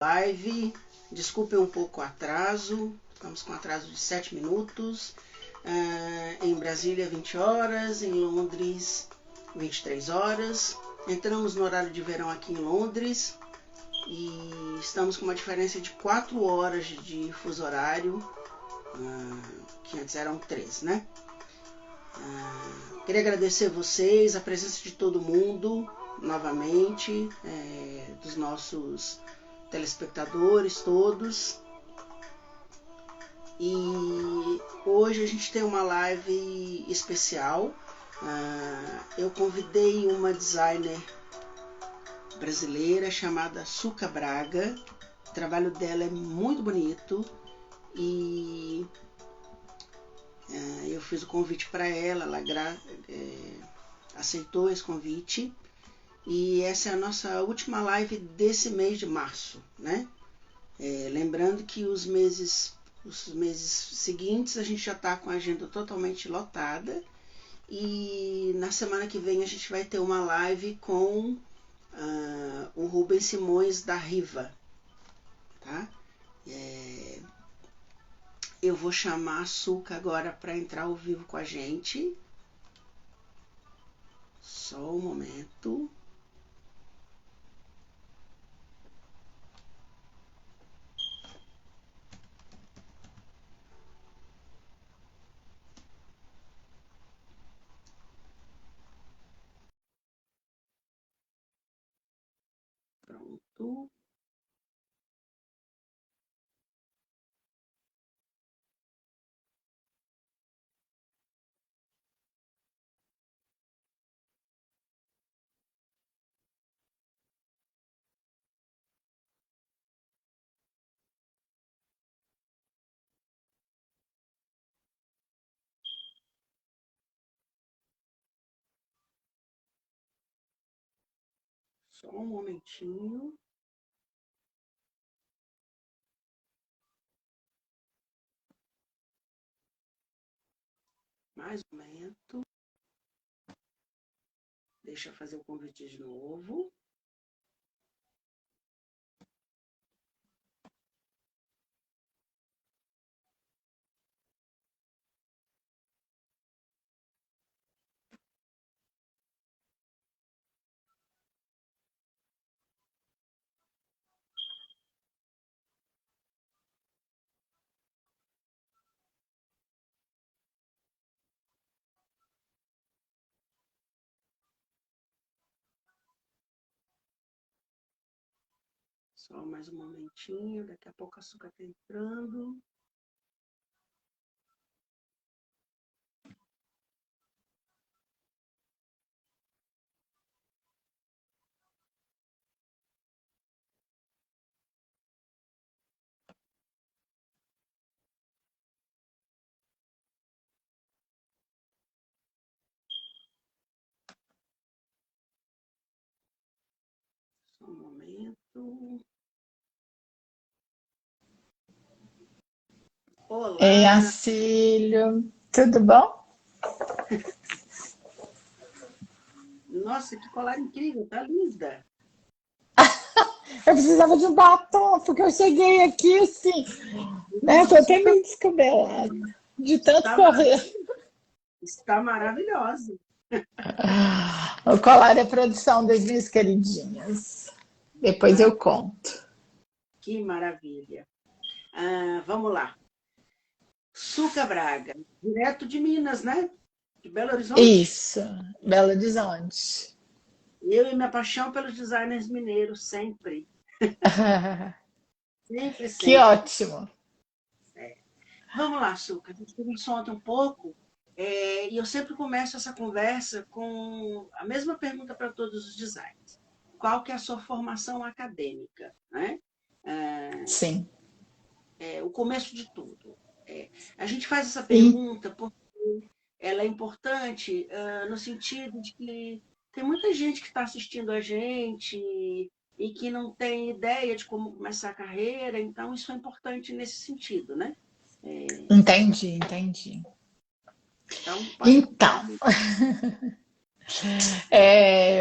Live. Desculpem um pouco o atraso. Estamos com atraso de 7 minutos. Em Brasília, 20 horas. Em Londres, 23 horas. Entramos no horário de verão aqui em Londres. E estamos com uma diferença de 4 horas de fuso horário. Que antes eram 3, né? Queria agradecer vocês, a presença de todo mundo, novamente, dos nossos telespectadores todos. E hoje a gente tem uma live especial. Eu convidei uma designer brasileira chamada Suca Braga. O trabalho dela é muito bonito e eu fiz o convite para ela, aceitou esse convite. E essa é a nossa última live desse mês de março, né? Lembrando que os meses seguintes a gente já está com a agenda totalmente lotada. E na semana que vem a gente vai ter uma live com o Rubens Simões da Riva, tá? Eu vou chamar a Suca agora para entrar ao vivo com a gente. Só um momento. Pronto. Só um momentinho. Mais um momento. Deixa eu fazer o convite de novo. Só mais um momentinho. Daqui a pouco a Açúcar está entrando. Só um momento. Ei, Olá! Acílio, tudo bom? Nossa, que colar incrível, tá linda. Eu precisava de um batom, porque eu cheguei aqui assim, né? Tô Isso, até meio descabelada, de tanto está, correr. está maravilhosa. O colar é produção das minhas queridinhas. Depois Ah, eu conto. que maravilha. Vamos lá. Suca Braga, direto de Minas, né? De Belo Horizonte. Isso, Belo Horizonte. Eu e minha paixão pelos designers mineiros, sempre. Sempre, Que sempre. ótimo. Vamos lá, Suca. A gente conversou ontem um pouco. E eu sempre começo essa conversa com a mesma pergunta para todos os designers. Qual que é a sua formação acadêmica? Né? Sim. O começo de tudo. A gente faz essa E- pergunta porque ela é importante no sentido de que tem muita gente que está assistindo a gente e que não tem ideia de como começar a carreira, então isso é importante nesse sentido, né? entendi. Então, pode Então, começar.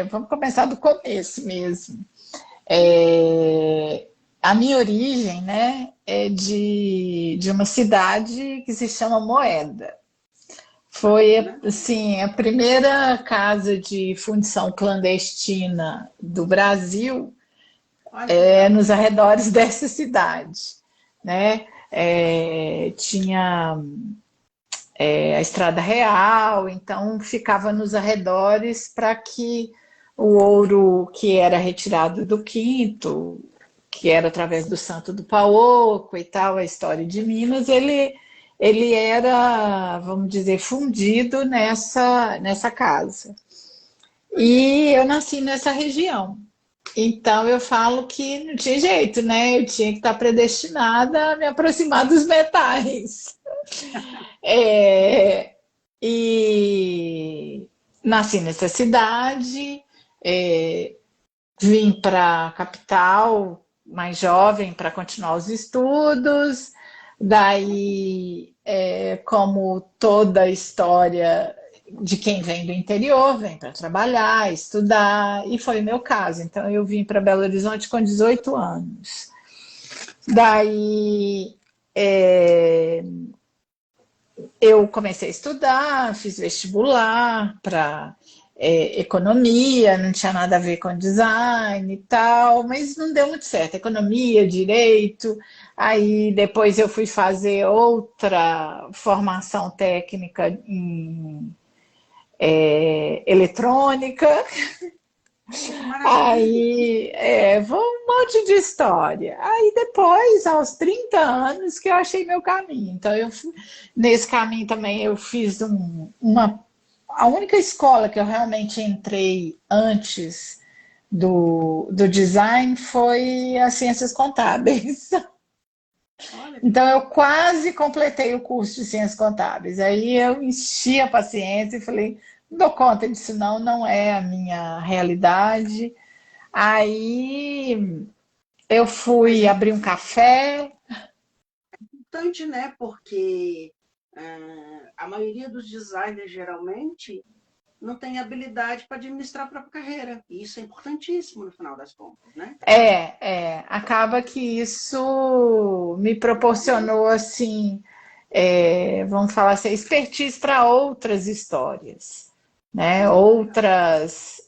vamos começar do começo mesmo. É, a minha origem, né, é de uma cidade que se chama Moeda. Foi, Né? assim, a primeira casa de fundição clandestina do Brasil, Olha que legal. nos arredores dessa cidade, né? Tinha a Estrada Real, então ficava nos arredores para que o ouro que era retirado do quinto, que era através do Santo do Paoco e tal, a história de Minas, ele era, vamos dizer, fundido nessa casa. E eu nasci nessa região. Então eu falo que não tinha jeito, né? Eu tinha que estar predestinada a me aproximar dos metais. É, e nasci nessa cidade, vim para a capital mais jovem para continuar os estudos. Daí, como toda a história de quem vem do interior, vem para trabalhar, estudar, e foi o meu caso. Então, eu vim para Belo Horizonte com 18 anos. Daí, eu comecei a estudar, fiz vestibular para economia, não tinha nada a ver com design e tal, mas não deu muito certo. Economia, direito. Aí depois eu fui fazer outra formação técnica em eletrônica. Que maravilha! Aí foi um monte de história. Aí depois, aos 30 anos, que eu achei meu caminho. Então, nesse caminho também eu fiz a única escola que eu realmente entrei antes do design foi as ciências contábeis. Olha, Então, eu quase completei o curso de ciências contábeis. Aí eu enchi a paciência e falei, não dou conta disso não, não é a minha realidade. Aí eu mas fui é abrir um café. importante, né? Porque a maioria dos designers geralmente não tem habilidade para administrar a própria carreira. E isso é importantíssimo no final das contas, né? Acaba que isso me proporcionou, assim, vamos falar assim, expertise para outras histórias, né? Exatamente.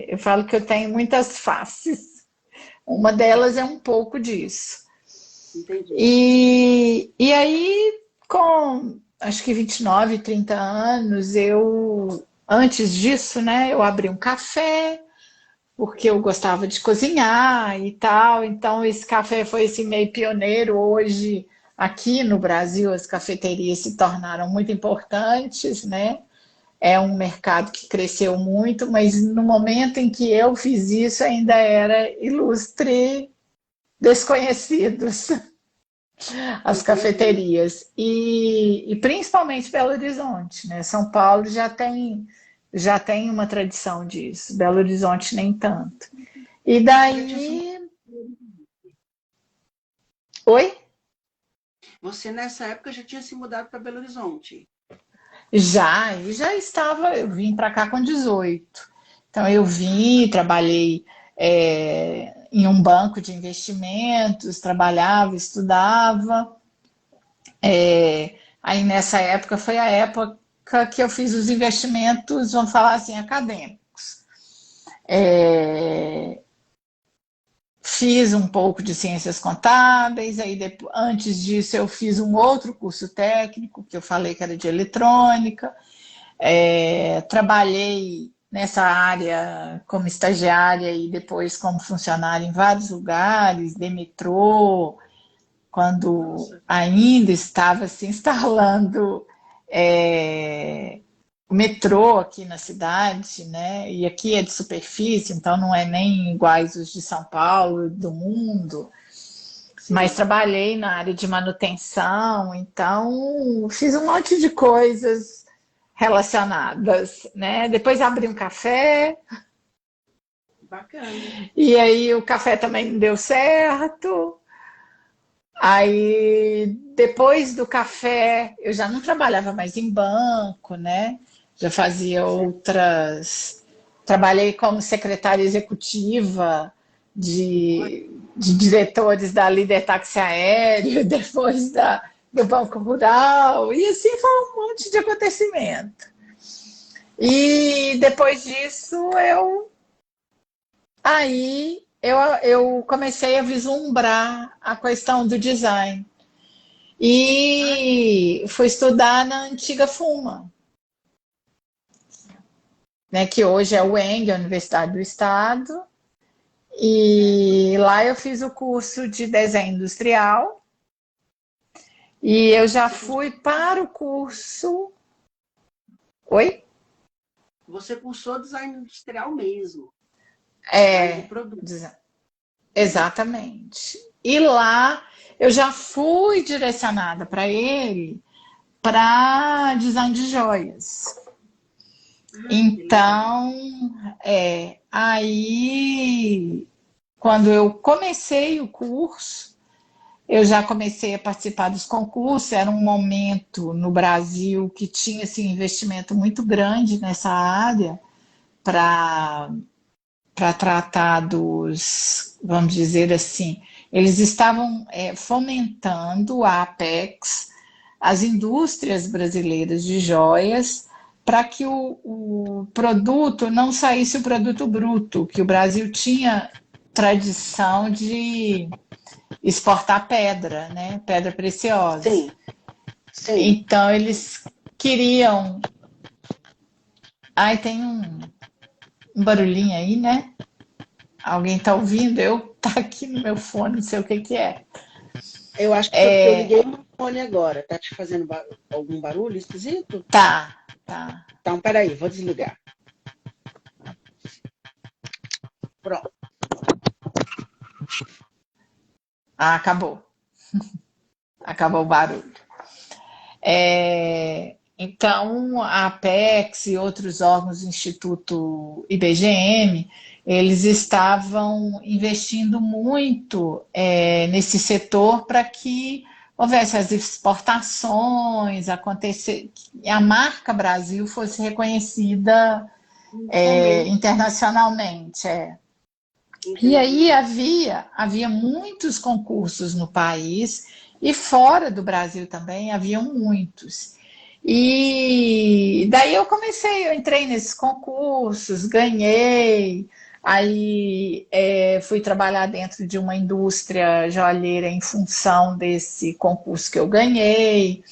Eu falo que eu tenho muitas faces. Uma delas é um pouco disso. Entendi. E aí, com acho que 29, 30 anos, antes disso, né, eu abri um café, porque eu gostava de cozinhar e tal. Então, esse café foi esse meio pioneiro. Hoje, aqui no Brasil, as cafeterias se tornaram muito importantes, né? É um mercado que cresceu muito, mas no momento em que eu fiz isso, ainda era ilustre desconhecidos as Entendi. cafeterias. E principalmente Belo Horizonte, né? São Paulo já tem uma tradição disso, Belo Horizonte nem tanto. E Você já tinha se mudado. daí. Oi? Você nessa época já tinha se mudado para Belo Horizonte. Já estava, eu vim para cá com 18. Então eu vim, trabalhei em um banco de investimentos, trabalhava, estudava. Aí nessa época foi a época que eu fiz os investimentos, vamos falar assim, acadêmicos. É, Fiz um pouco de ciências contábeis, aí depois, antes disso eu fiz um outro curso técnico, que eu falei que era de eletrônica. Trabalhei nessa área como estagiária e depois como funcionária em vários lugares, de metrô, quando Nossa, ainda estava se instalando o metrô aqui na cidade, né? E aqui é de superfície, então não é nem iguais os de São Paulo, do mundo. Mas sim. trabalhei na área de manutenção, então fiz um monte de coisas relacionadas, né? Depois abri um café, Bacana. e aí o café também não deu certo. Aí depois do café eu já não trabalhava mais em banco, né? Já fazia Certo. outras. Trabalhei como secretária executiva de diretores da Líder Táxi Aéreo, depois do Banco Rural, e assim foi um monte de acontecimento. E depois disso, eu comecei a vislumbrar a questão do design. E fui estudar na antiga FUMA, né, que hoje é o UENG, a Universidade do Estado. E lá eu fiz o curso de desenho industrial. E eu já fui para o curso. Oi? Você cursou design industrial mesmo. É, Design de produto. exatamente. E lá eu já fui direcionada para ele para design de joias. Então, aí quando eu comecei o curso, eu já comecei a participar dos concursos. Era um momento no Brasil que tinha assim, um investimento muito grande nessa área para tratar dos, vamos dizer assim, eles estavam fomentando a Apex, as indústrias brasileiras de joias, para que o produto não saísse o produto bruto, que o Brasil tinha tradição de exportar pedra, né? Pedra preciosa. Sim, sim. Então eles queriam. Ai, tem um barulhinho aí, né? Alguém tá ouvindo? Eu tá aqui no meu fone, não sei o que que é. Eu acho que eu liguei o fone agora. Tá te fazendo algum barulho esquisito? Tá. Então, peraí, vou desligar. Pronto. Ah, acabou. Acabou o barulho. Então, a Apex e outros órgãos do Instituto IBGM, eles estavam investindo muito nesse setor para que houvesse as exportações, a marca Brasil fosse reconhecida internacionalmente. E aí havia muitos concursos no país e fora do Brasil também haviam muitos. E daí eu entrei nesses concursos, ganhei, aí fui trabalhar dentro de uma indústria joalheira em função desse concurso que eu ganhei.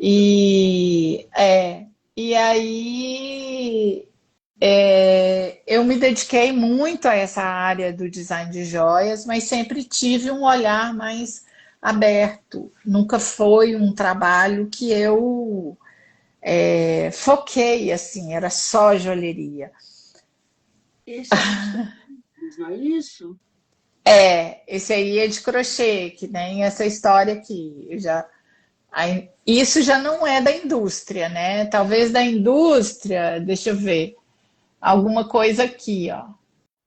E, e aí eu me dediquei muito a essa área do design de joias, mas sempre tive um olhar mais aberto. Nunca foi um trabalho que eu foquei, assim, era só joalheria. Esse é dos não é isso? Esse aí é de crochê, que nem essa história aqui. Isso já não é da indústria, né? Talvez da indústria, deixa eu ver, alguma coisa aqui, ó.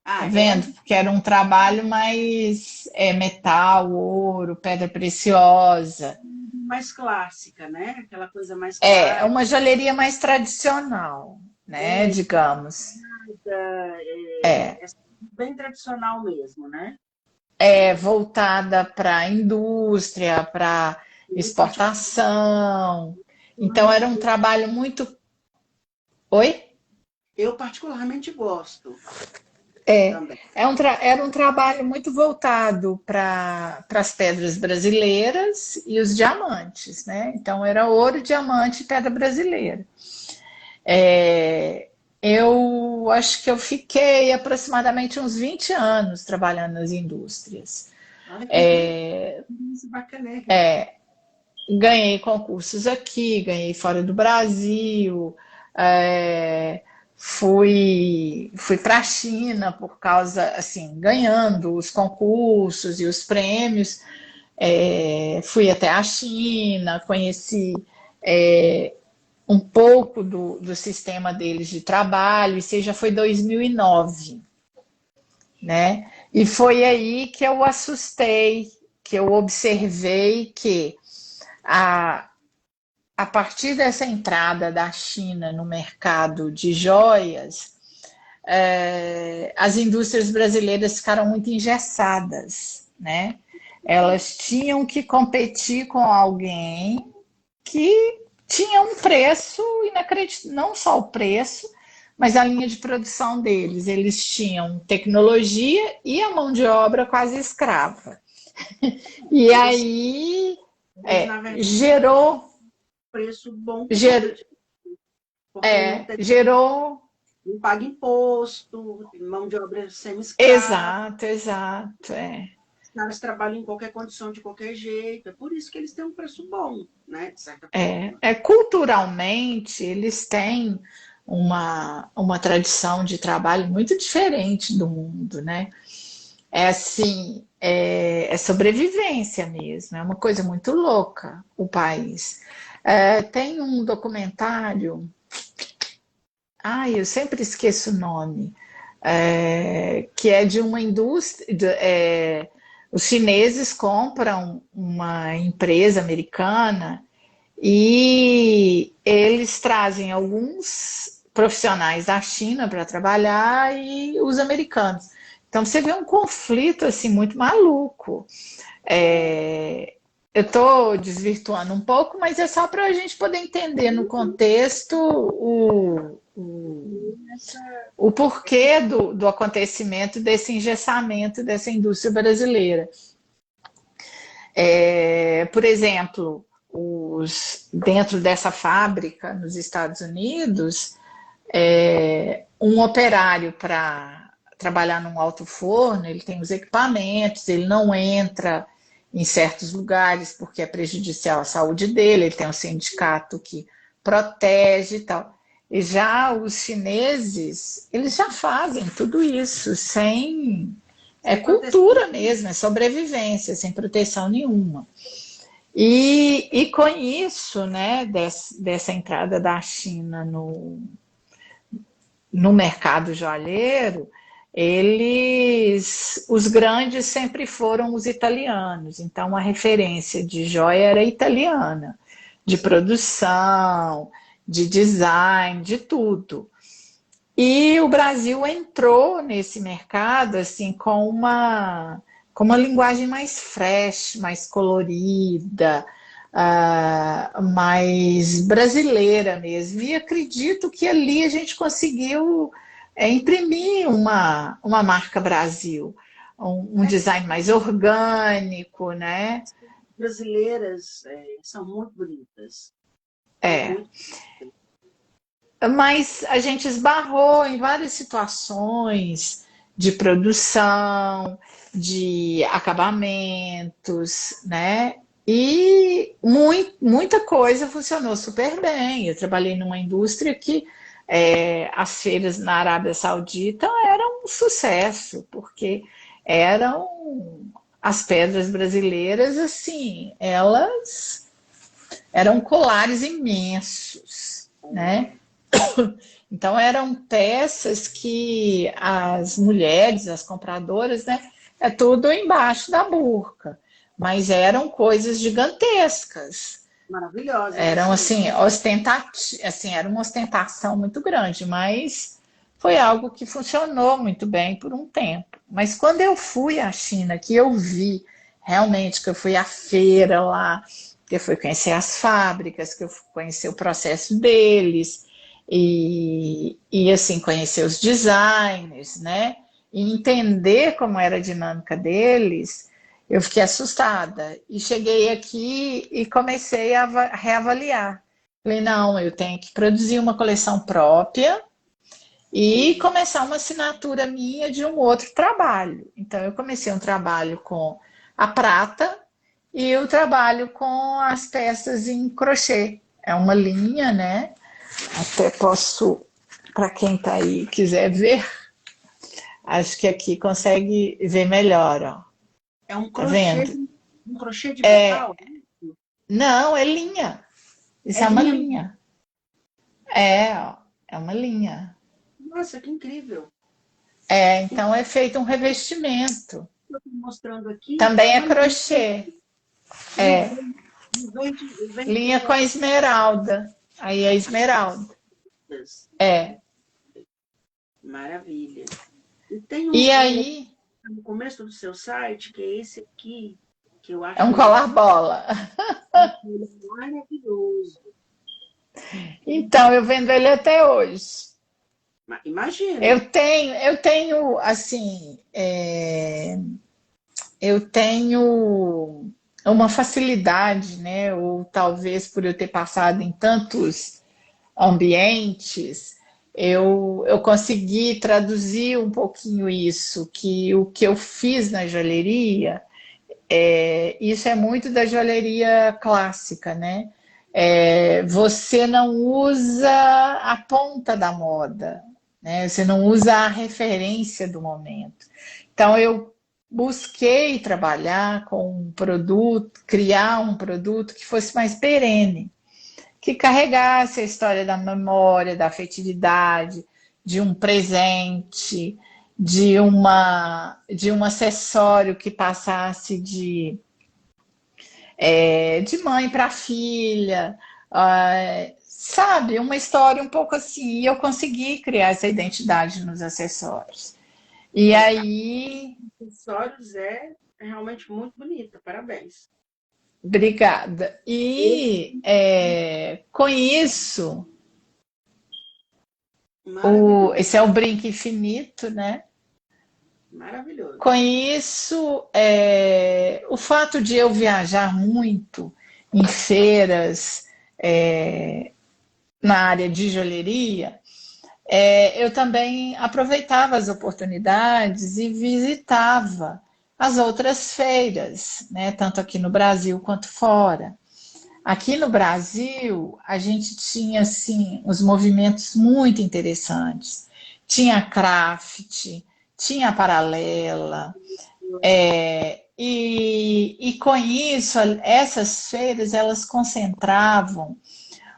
Tá vendo? Porque era um trabalho mais metal, ouro, pedra preciosa. Mais clássica, né? Aquela coisa mais É clássica. uma joalheria mais tradicional, né? Digamos. É bem tradicional mesmo, né? Voltada para a indústria, para exportação. Então era um trabalho muito. Oi? Eu particularmente gosto também. Era um trabalho muito voltado para as pedras brasileiras e os diamantes, né? Então era ouro, diamante e pedra brasileira. Eu acho que eu fiquei aproximadamente uns 20 anos trabalhando nas indústrias. Isso bacana. Ganhei concursos aqui, ganhei fora do Brasil, fui para a China por causa, assim, ganhando os concursos e os prêmios. Fui até a China, conheci um pouco do sistema deles de trabalho. Isso já foi 2009, né? E foi aí que eu assustei, que eu observei que a partir dessa entrada da China no mercado de joias, as indústrias brasileiras ficaram muito engessadas, né? Elas tinham que competir com alguém que tinha um preço inacreditável, não só o preço, mas a linha de produção deles. Eles tinham tecnologia e a mão de obra quase escrava. E aí Na verdade, gerou, preço bom, ger, porque não tem, gerou, não paga imposto, mão de obra semi-escrava, exato, exato, os caras trabalham em qualquer condição, de qualquer jeito. É por isso que eles têm um preço bom, né? De certa forma. culturalmente eles têm uma tradição de trabalho muito diferente do mundo, né? É assim, é sobrevivência mesmo, é uma coisa muito louca o país. Tem um documentário, eu sempre esqueço o nome, que é de uma indústria. Os chineses compram uma empresa americana e eles trazem alguns profissionais da China para trabalhar e os americanos. Então você vê um conflito assim muito maluco. Eu estou desvirtuando um pouco, mas é só para a gente poder entender no contexto o porquê do acontecimento desse engessamento dessa indústria brasileira. Por exemplo, dentro dessa fábrica nos Estados Unidos, um operário para trabalhar num alto forno, ele tem os equipamentos, ele não entra em certos lugares porque é prejudicial à saúde dele, ele tem um sindicato que protege e tal. E já os chineses, eles já fazem tudo isso sem... É cultura mesmo, é sobrevivência, sem proteção nenhuma. E com isso, né, dessa entrada da China no mercado joalheiro, os grandes sempre foram os italianos. Então, a referência de joia era italiana, de produção, de design, de tudo. E o Brasil entrou nesse mercado assim com uma linguagem mais fresh, mais colorida, mais brasileira mesmo. E acredito que ali a gente conseguiu imprimir uma marca Brasil, um design mais orgânico, né? Brasileiras são muito bonitas. É. Muito. Mas a gente esbarrou em várias situações de produção, de acabamentos, né? E muita coisa funcionou super bem. Eu trabalhei numa indústria que as feiras na Arábia Saudita eram um sucesso, porque eram as pedras brasileiras, assim, elas eram colares imensos, né? Então eram peças que as mulheres, as compradoras, né, é tudo embaixo da burca, mas eram coisas gigantescas. Maravilhosas. Eram assim, assim, era uma ostentação muito grande, mas foi algo que funcionou muito bem por um tempo. Mas quando eu fui à China, que eu vi realmente, que eu fui à feira lá, que eu fui conhecer as fábricas, que eu fui conhecer o processo deles, e assim, conhecer os designers, né? E entender como era a dinâmica deles, eu fiquei assustada. E cheguei aqui e comecei a reavaliar. Falei, não, eu tenho que produzir uma coleção própria e começar uma assinatura minha de um outro trabalho. Então, eu comecei um trabalho com a prata e o trabalho com as peças em crochê. É uma linha, né? Até posso, para quem está aí quiser ver, acho que aqui consegue ver melhor, ó. É um Tá crochê, vendo? um crochê de metal? Não, é linha. Isso É é uma linha. linha. Ó, é uma linha. Nossa, que incrível. Então é feito um revestimento. Eu estou mostrando aqui, é Também é uma linha. crochê. E É, vem linha com esmeralda. Aí é esmeralda. cortadas. É. Maravilha. E tem E um aí, no começo do seu site, que é esse aqui, que eu é um acho ele colar bola. maravilhoso. Então, eu vendo ele até hoje. Imagino. Eu tenho, assim, eu tenho uma facilidade, né? Ou talvez por eu ter passado em tantos ambientes, eu consegui traduzir um pouquinho isso, que o que eu fiz na joalheria, isso é muito da joalheria clássica, né? Você não usa a ponta da moda, né? Você não usa a referência do momento. Então, eu busquei trabalhar com um produto, criar um produto que fosse mais perene, que carregasse a história da memória, da afetividade, de um presente, de um acessório que passasse de mãe para filha, sabe? Uma história um pouco assim. E eu consegui criar essa identidade nos acessórios. E É, aí, acessórios é realmente muito bonita. Parabéns. obrigada. Esse E com isso, maravilhoso, esse é o brinco infinito, né? maravilhoso. Com isso, o fato de eu viajar muito em feiras na área de joalheria, eu também aproveitava as oportunidades e visitava as outras feiras, né, tanto aqui no Brasil quanto fora. Aqui no Brasil, a gente tinha assim uns movimentos muito interessantes. Tinha a Craft, tinha a Paralela, e com isso, essas feiras elas concentravam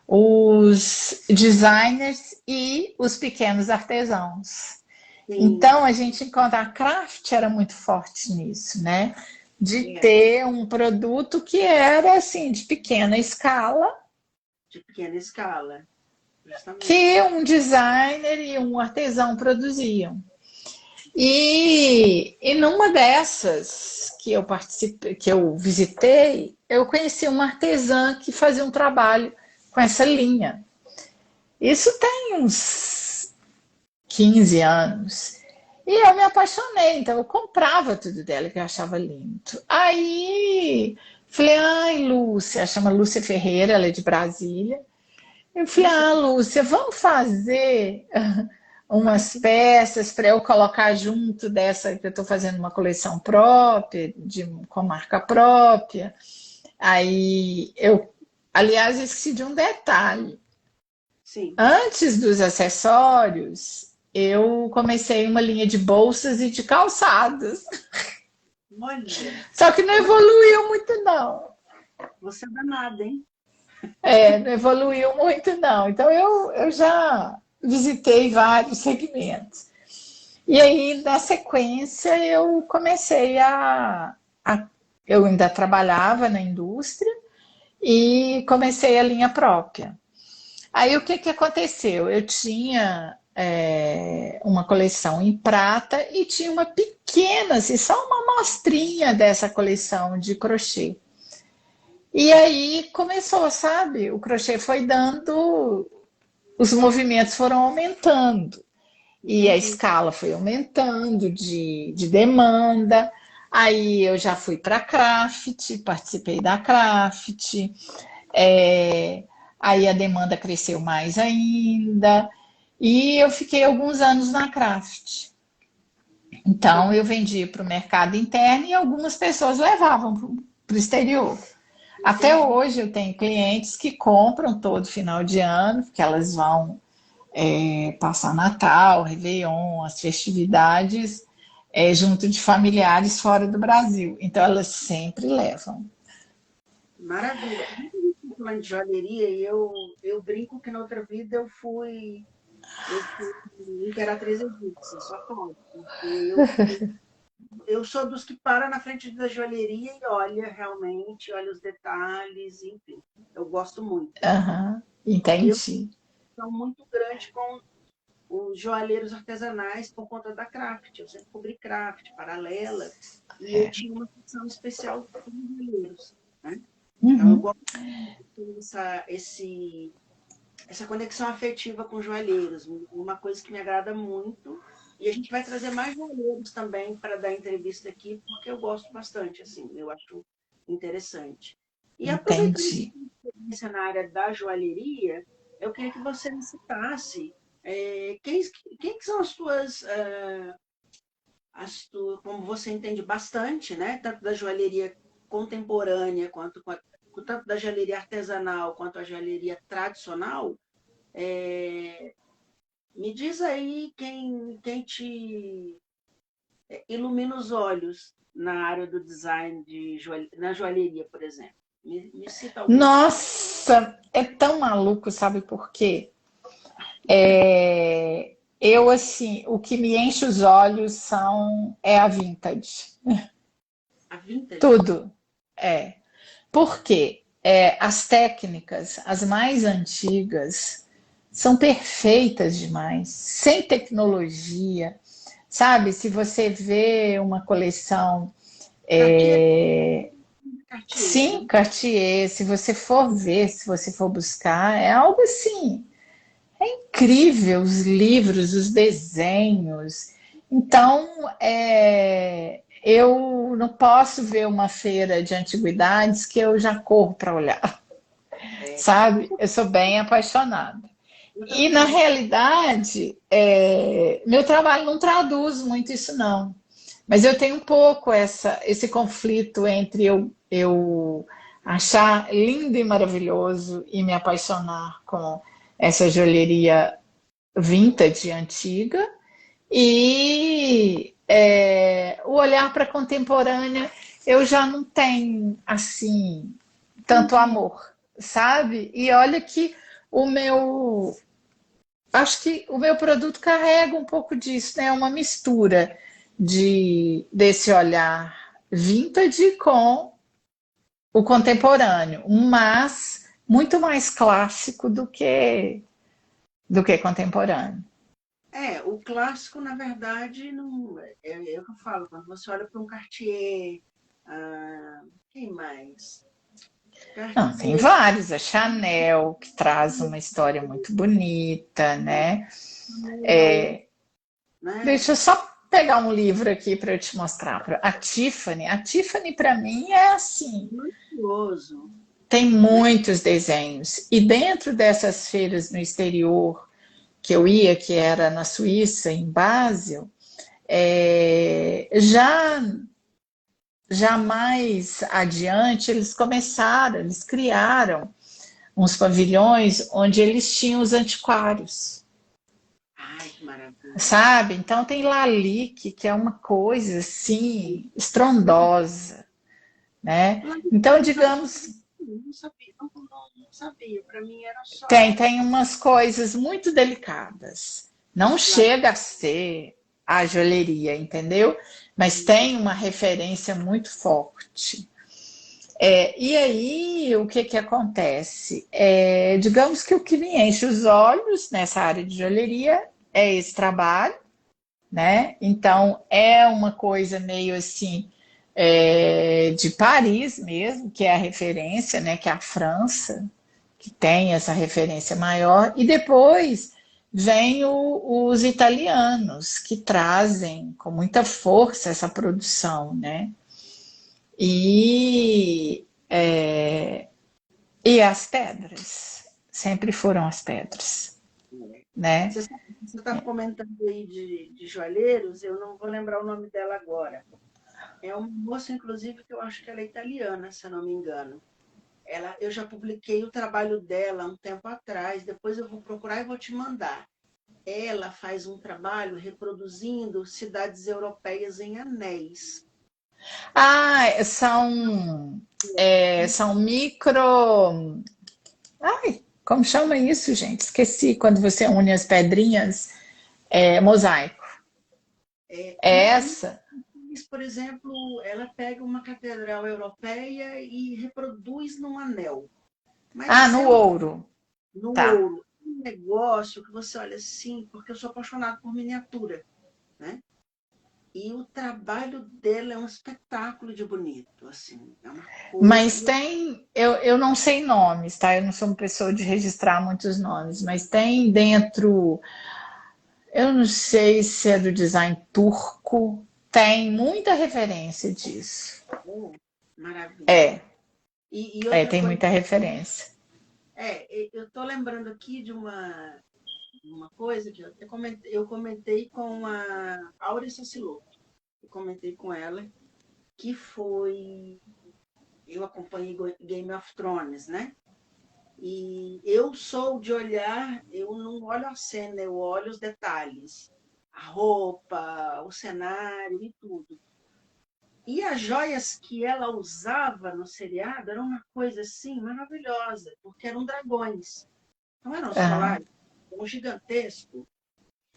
os designers e os pequenos artesãos. Sim, Então a gente encontra a Craft era muito forte nisso, né? De é, ter um produto que era assim de pequena escala, de pequena escala, justamente. que um designer e um artesão produziam. E numa dessas que eu participei, que eu visitei, eu conheci uma artesã que fazia um trabalho com essa linha. Isso tem uns 15 anos. E eu me apaixonei, então eu comprava tudo dela que eu achava lindo. Aí falei, ai, Lúcia, chama Lúcia Ferreira, ela é de Brasília. Eu falei, Lúcia, ah, Lúcia, vamos fazer ai, umas que peças para eu colocar junto dessa que eu estou fazendo uma coleção própria, com marca própria. Aí eu, aliás, esqueci de um detalhe. sim. Antes dos acessórios, eu comecei uma linha de bolsas e de calçados. Olha, Só que não evoluiu muito, não. você é danada, hein? Não evoluiu muito, não. Então eu já visitei vários segmentos. E aí, na sequência, eu comecei a. Eu ainda trabalhava na indústria e comecei a linha própria. Aí o que, que aconteceu? Eu tinha uma coleção em prata e tinha uma pequena, assim, só uma amostrinha dessa coleção de crochê. E aí começou, sabe? O crochê foi dando, os movimentos foram aumentando e a Entendi. escala foi aumentando de demanda. Aí eu já fui para a Craft, participei da Craft, é, aí a demanda cresceu mais ainda, e eu fiquei alguns anos na Craft. Então eu vendia para o mercado interno e algumas pessoas levavam para o exterior. Até Entendi. hoje eu tenho clientes que compram todo final de ano, porque elas vão passar Natal, Réveillon, as festividades, junto de familiares fora do Brasil. Então elas sempre levam. Maravilha. Muita gente tá falando de joalheria e eu brinco que na outra vida eu fui imperatriz egípcia, só pode. Porque eu sou dos que para na frente da joalheria e olha realmente, olha os detalhes, enfim. Eu gosto muito. Uhum, E eu entendi. sou muito grande com os joalheiros artesanais por conta da craft. Eu sempre cobri craft, paralela, e eu É. tinha uma função especial com os joalheiros, né? Então eu Uhum. gosto de ter essa conexão afetiva com joalheiros, uma coisa que me agrada muito. E a gente vai trazer mais joalheiros também para dar entrevista aqui, porque eu gosto bastante, assim, eu acho interessante. E aproveitando Entendi. a experiência na área da joalheria, eu queria que você me citasse quem que são como você entende bastante, né? Tanto da joalheria contemporânea tanto da joalheria artesanal quanto a joalheria tradicional. é, Me diz aí quem te ilumina os olhos na área do design na joalheria, por exemplo. Me cita alguém. Nossa, é tão maluco, sabe por quê? Eu, assim, o que me enche os olhos é a vintage. A vintage? Tudo. É. Por quê? As técnicas, as mais antigas, são perfeitas demais, sem tecnologia. Sabe, se você vê uma coleção, Cartier, é, Cartier, sim, né? Cartier, se você for ver, se você for buscar, é algo assim, incrível, os livros, os desenhos. Então, eu não posso ver uma feira de antiguidades que eu já corro para olhar, É, sabe? Eu sou bem apaixonada. eu E, na também. realidade, meu trabalho não traduz muito isso, não. Mas eu tenho um pouco esse conflito entre eu achar lindo e maravilhoso e me apaixonar com essa joalheria vintage antiga e o olhar para a contemporânea eu já não tenho assim tanto Entendi. amor, sabe? E olha que o meu acho que o meu produto carrega um pouco disso, né? Uma mistura desse olhar vintage com o contemporâneo, mas muito mais clássico do que contemporâneo. O clássico, na verdade, não, é o que eu falo, quando você olha para um Cartier, quem mais? Não, tem Cartier, vários, a Chanel, que traz uma história muito bonita, né? Chanel, né? Deixa eu só pegar um livro aqui para eu te mostrar. A Tiffany para mim é assim, Maravilhoso, tem né? muitos desenhos. E dentro dessas feiras no exterior que eu ia, que era na Suíça, em Basel, já mais adiante eles criaram uns pavilhões onde eles tinham os antiquários, Ai, que maravilha. sabe? Então tem Lalique, que é uma coisa assim estrondosa, né? Lá Então, eu sabia, digamos, não sabia, não sabia. Para mim era tem, só tem umas coisas muito delicadas. Não lá. chega a ser a joalheria, entendeu? Mas tem uma referência muito forte. E aí, o que acontece? Digamos que o que me enche os olhos nessa área de joalheria é esse trabalho, né? Então, é uma coisa meio assim, de Paris mesmo, que é a referência, né? Que é a França, que tem essa referência maior, e depois vem os italianos, que trazem com muita força essa produção, né? E, é, e as pedras, sempre foram as pedras, né? Você está comentando aí de joalheiros, eu não vou lembrar o nome dela agora. É uma moça, inclusive, que eu acho que ela é italiana, se eu não me engano. Eu já publiquei o trabalho dela há um tempo atrás, depois eu vou procurar e vou te mandar. Ela faz um trabalho reproduzindo cidades europeias em anéis. São micro. Ai, como chama isso, gente? Esqueci. Quando você une as pedrinhas, mosaico. É essa. Por exemplo, ela pega uma catedral europeia e reproduz num anel. Mas Ah, assim, no ouro. no Tá. ouro. um negócio que você olha assim, porque eu sou apaixonado por miniatura, né? E o trabalho dela é um espetáculo de bonito, assim, é uma Mas coisa. tem, eu não sei nomes, tá? Eu não sou uma pessoa de registrar muitos nomes, mas tem dentro, eu não sei se é do design turco, tem muita referência disso. Oh, maravilha. É, E outra tem coisa, muita referência. eu estou lembrando aqui de uma coisa que eu comentei com a Áurea Sacilot, eu comentei com ela, que foi, eu acompanhei Game of Thrones, né? E eu sou de olhar, eu não olho a cena, eu olho os detalhes, a roupa, o cenário e tudo. E as joias que ela usava no seriado eram uma coisa assim maravilhosa, porque eram dragões, não eram Aham. solares, eram gigantescos.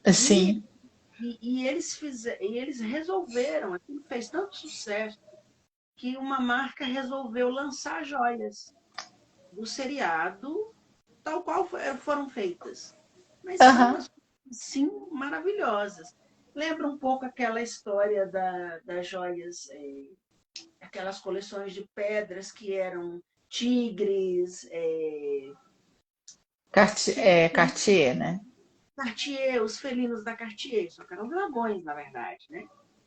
E, Sim. e eles resolveram, aquilo fez tanto sucesso, que uma marca resolveu lançar joias do seriado tal qual foram feitas. Mas são Aham. umas coisas, sim, maravilhosas. Lembra um pouco aquela história das joias, aquelas coleções de pedras que eram tigres, Cartier, né? Cartier, os felinos da Cartier, só que eram dragões, na verdade, né?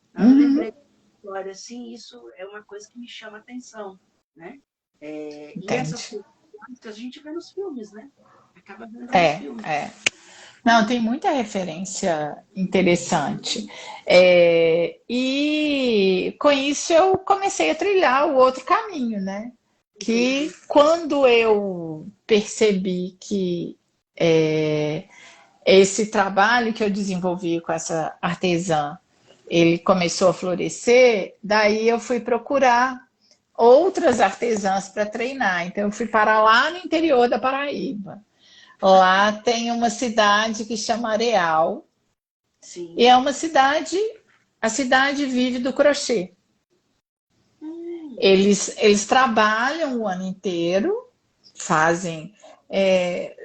Então, eu lembrei Uhum. da história, assim, isso é uma coisa que me chama a atenção, né? E essas Entende? coisas que a gente vê nos filmes, né? Acaba vendo nos É, filmes. é. Não, tem muita referência interessante. E com isso eu comecei a trilhar o outro caminho, né? Que Entendi. quando eu percebi que é, esse trabalho que eu desenvolvi com essa artesã, ele começou a florescer, daí eu fui procurar outras artesãs para treinar. Então eu fui para lá no interior da Paraíba. Lá tem uma cidade que chama Areal, e Sim. é uma cidade, a cidade vive do crochê. Hum, Eles trabalham o ano inteiro, fazem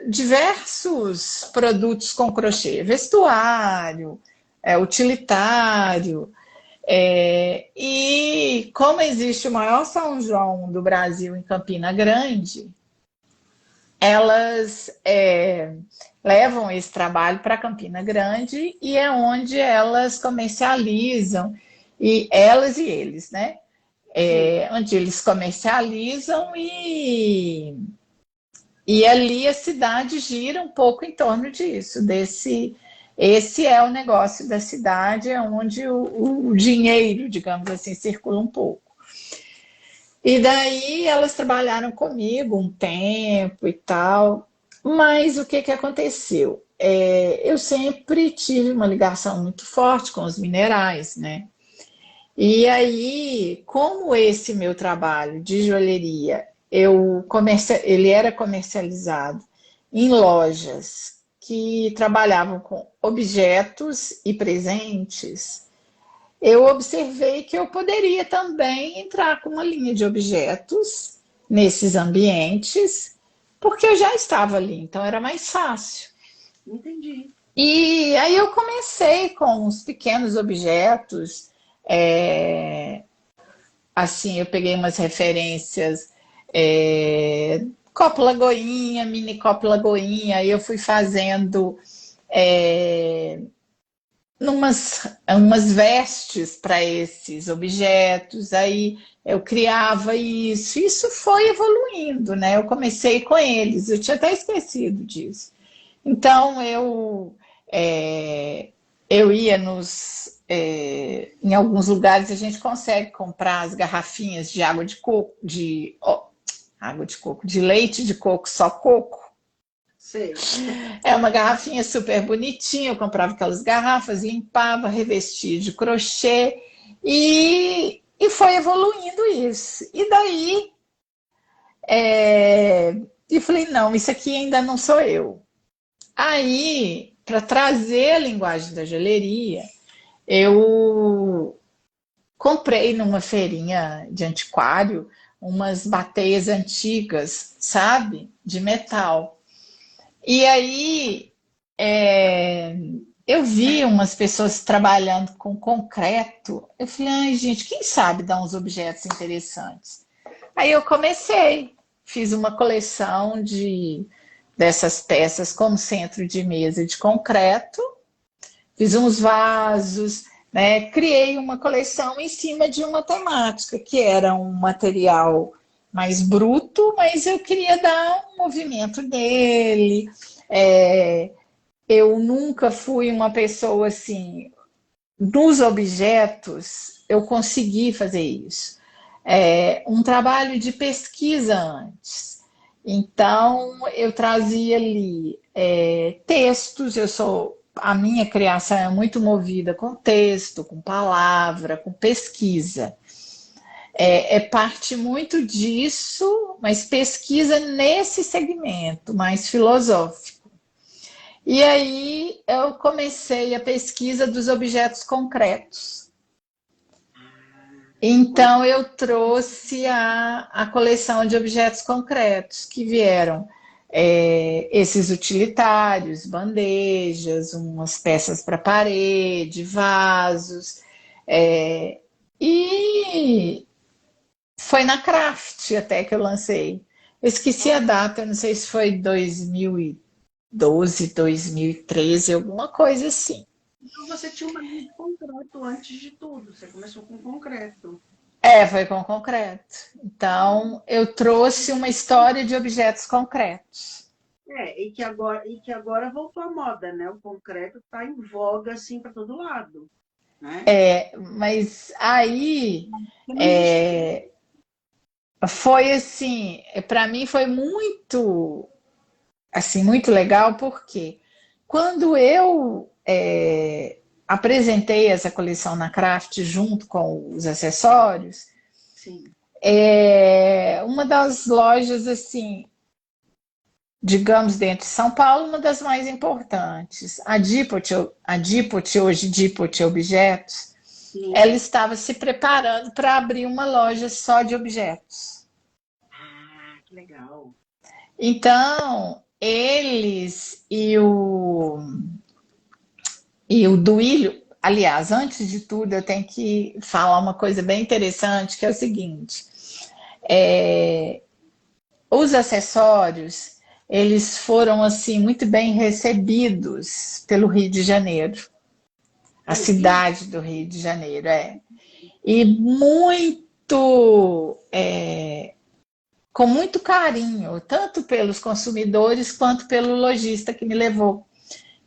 diversos produtos com crochê, vestuário, utilitário. E como existe o maior São João do Brasil em Campina Grande, elas levam esse trabalho para Campina Grande e é onde elas comercializam, e elas e eles, né? sim. Onde eles comercializam e ali a cidade gira um pouco em torno disso, esse é o negócio da cidade, é onde o dinheiro, digamos assim, circula um pouco. E daí elas trabalharam comigo um tempo e tal, mas o que que aconteceu? Eu sempre tive uma ligação muito forte com os minerais, né? E aí, como esse meu trabalho de joalheria, ele era comercializado em lojas que trabalhavam com objetos e presentes, eu observei que eu poderia também entrar com uma linha de objetos nesses ambientes, porque eu já estava ali, então era mais fácil. Entendi. E aí eu comecei com os pequenos objetos, é, assim, eu peguei umas referências, copo lagoinha, mini copo lagoinha, aí eu fui fazendo é, umas vestes para esses objetos, aí eu criava isso. Isso foi evoluindo, né? Eu comecei com eles, eu tinha até esquecido disso. Então é, eu ia em alguns lugares a gente consegue comprar as garrafinhas de água de coco, água de coco, de leite de coco, só coco. Sei. É uma garrafinha super bonitinha. Eu comprava aquelas garrafas, limpava, revestia de crochê e foi evoluindo isso. E daí eu falei, não, isso aqui ainda não sou eu. Aí, para trazer a linguagem da joalheria, eu comprei numa feirinha de antiquário umas bateias antigas, sabe? De metal. E aí é, eu vi umas pessoas trabalhando com concreto. Eu falei, ai, gente, quem sabe dar uns objetos interessantes? Aí eu comecei, fiz uma coleção dessas peças como centro de mesa de concreto, fiz uns vasos, né? Criei uma coleção em cima de uma temática, que era um material mais bruto, mas eu queria dar um movimento nele. É, eu nunca fui uma pessoa assim, dos objetos, eu consegui fazer isso. Um trabalho de pesquisa antes. Então, eu trazia ali textos, a minha criação é muito movida com texto, com palavra, com pesquisa. É parte muito disso, mas pesquisa nesse segmento mais filosófico. E aí eu comecei a pesquisa dos objetos concretos. Então eu trouxe a coleção de objetos concretos que vieram esses utilitários, bandejas, umas peças para parede, vasos. E foi na Craft até que eu lancei. Eu esqueci a data, não sei se foi 2012, 2013, alguma coisa assim. Então você tinha uma linha de concreto antes de tudo. Você começou com concreto. Foi com concreto. Então, eu trouxe uma história de objetos concretos. E que agora voltou à moda, né? O concreto está em voga assim para todo lado, né? Mas aí Porque não existia. foi assim, para mim foi muito, assim, muito legal, porque quando eu apresentei essa coleção na Craft junto com os acessórios, Sim. uma das lojas assim, digamos, dentro de São Paulo, uma das mais importantes, a Dipot, hoje Dipot Objetos, ela Sim. estava se preparando para abrir uma loja só de objetos. Ah, que legal. Então, eles e o Duílio, aliás, antes de tudo, eu tenho que falar uma coisa bem interessante, que é o seguinte: os acessórios, eles foram assim muito bem recebidos pelo Rio de Janeiro, a Pelo Rio? cidade do Rio de Janeiro, e muito com muito carinho, tanto pelos consumidores quanto pelo lojista que me levou,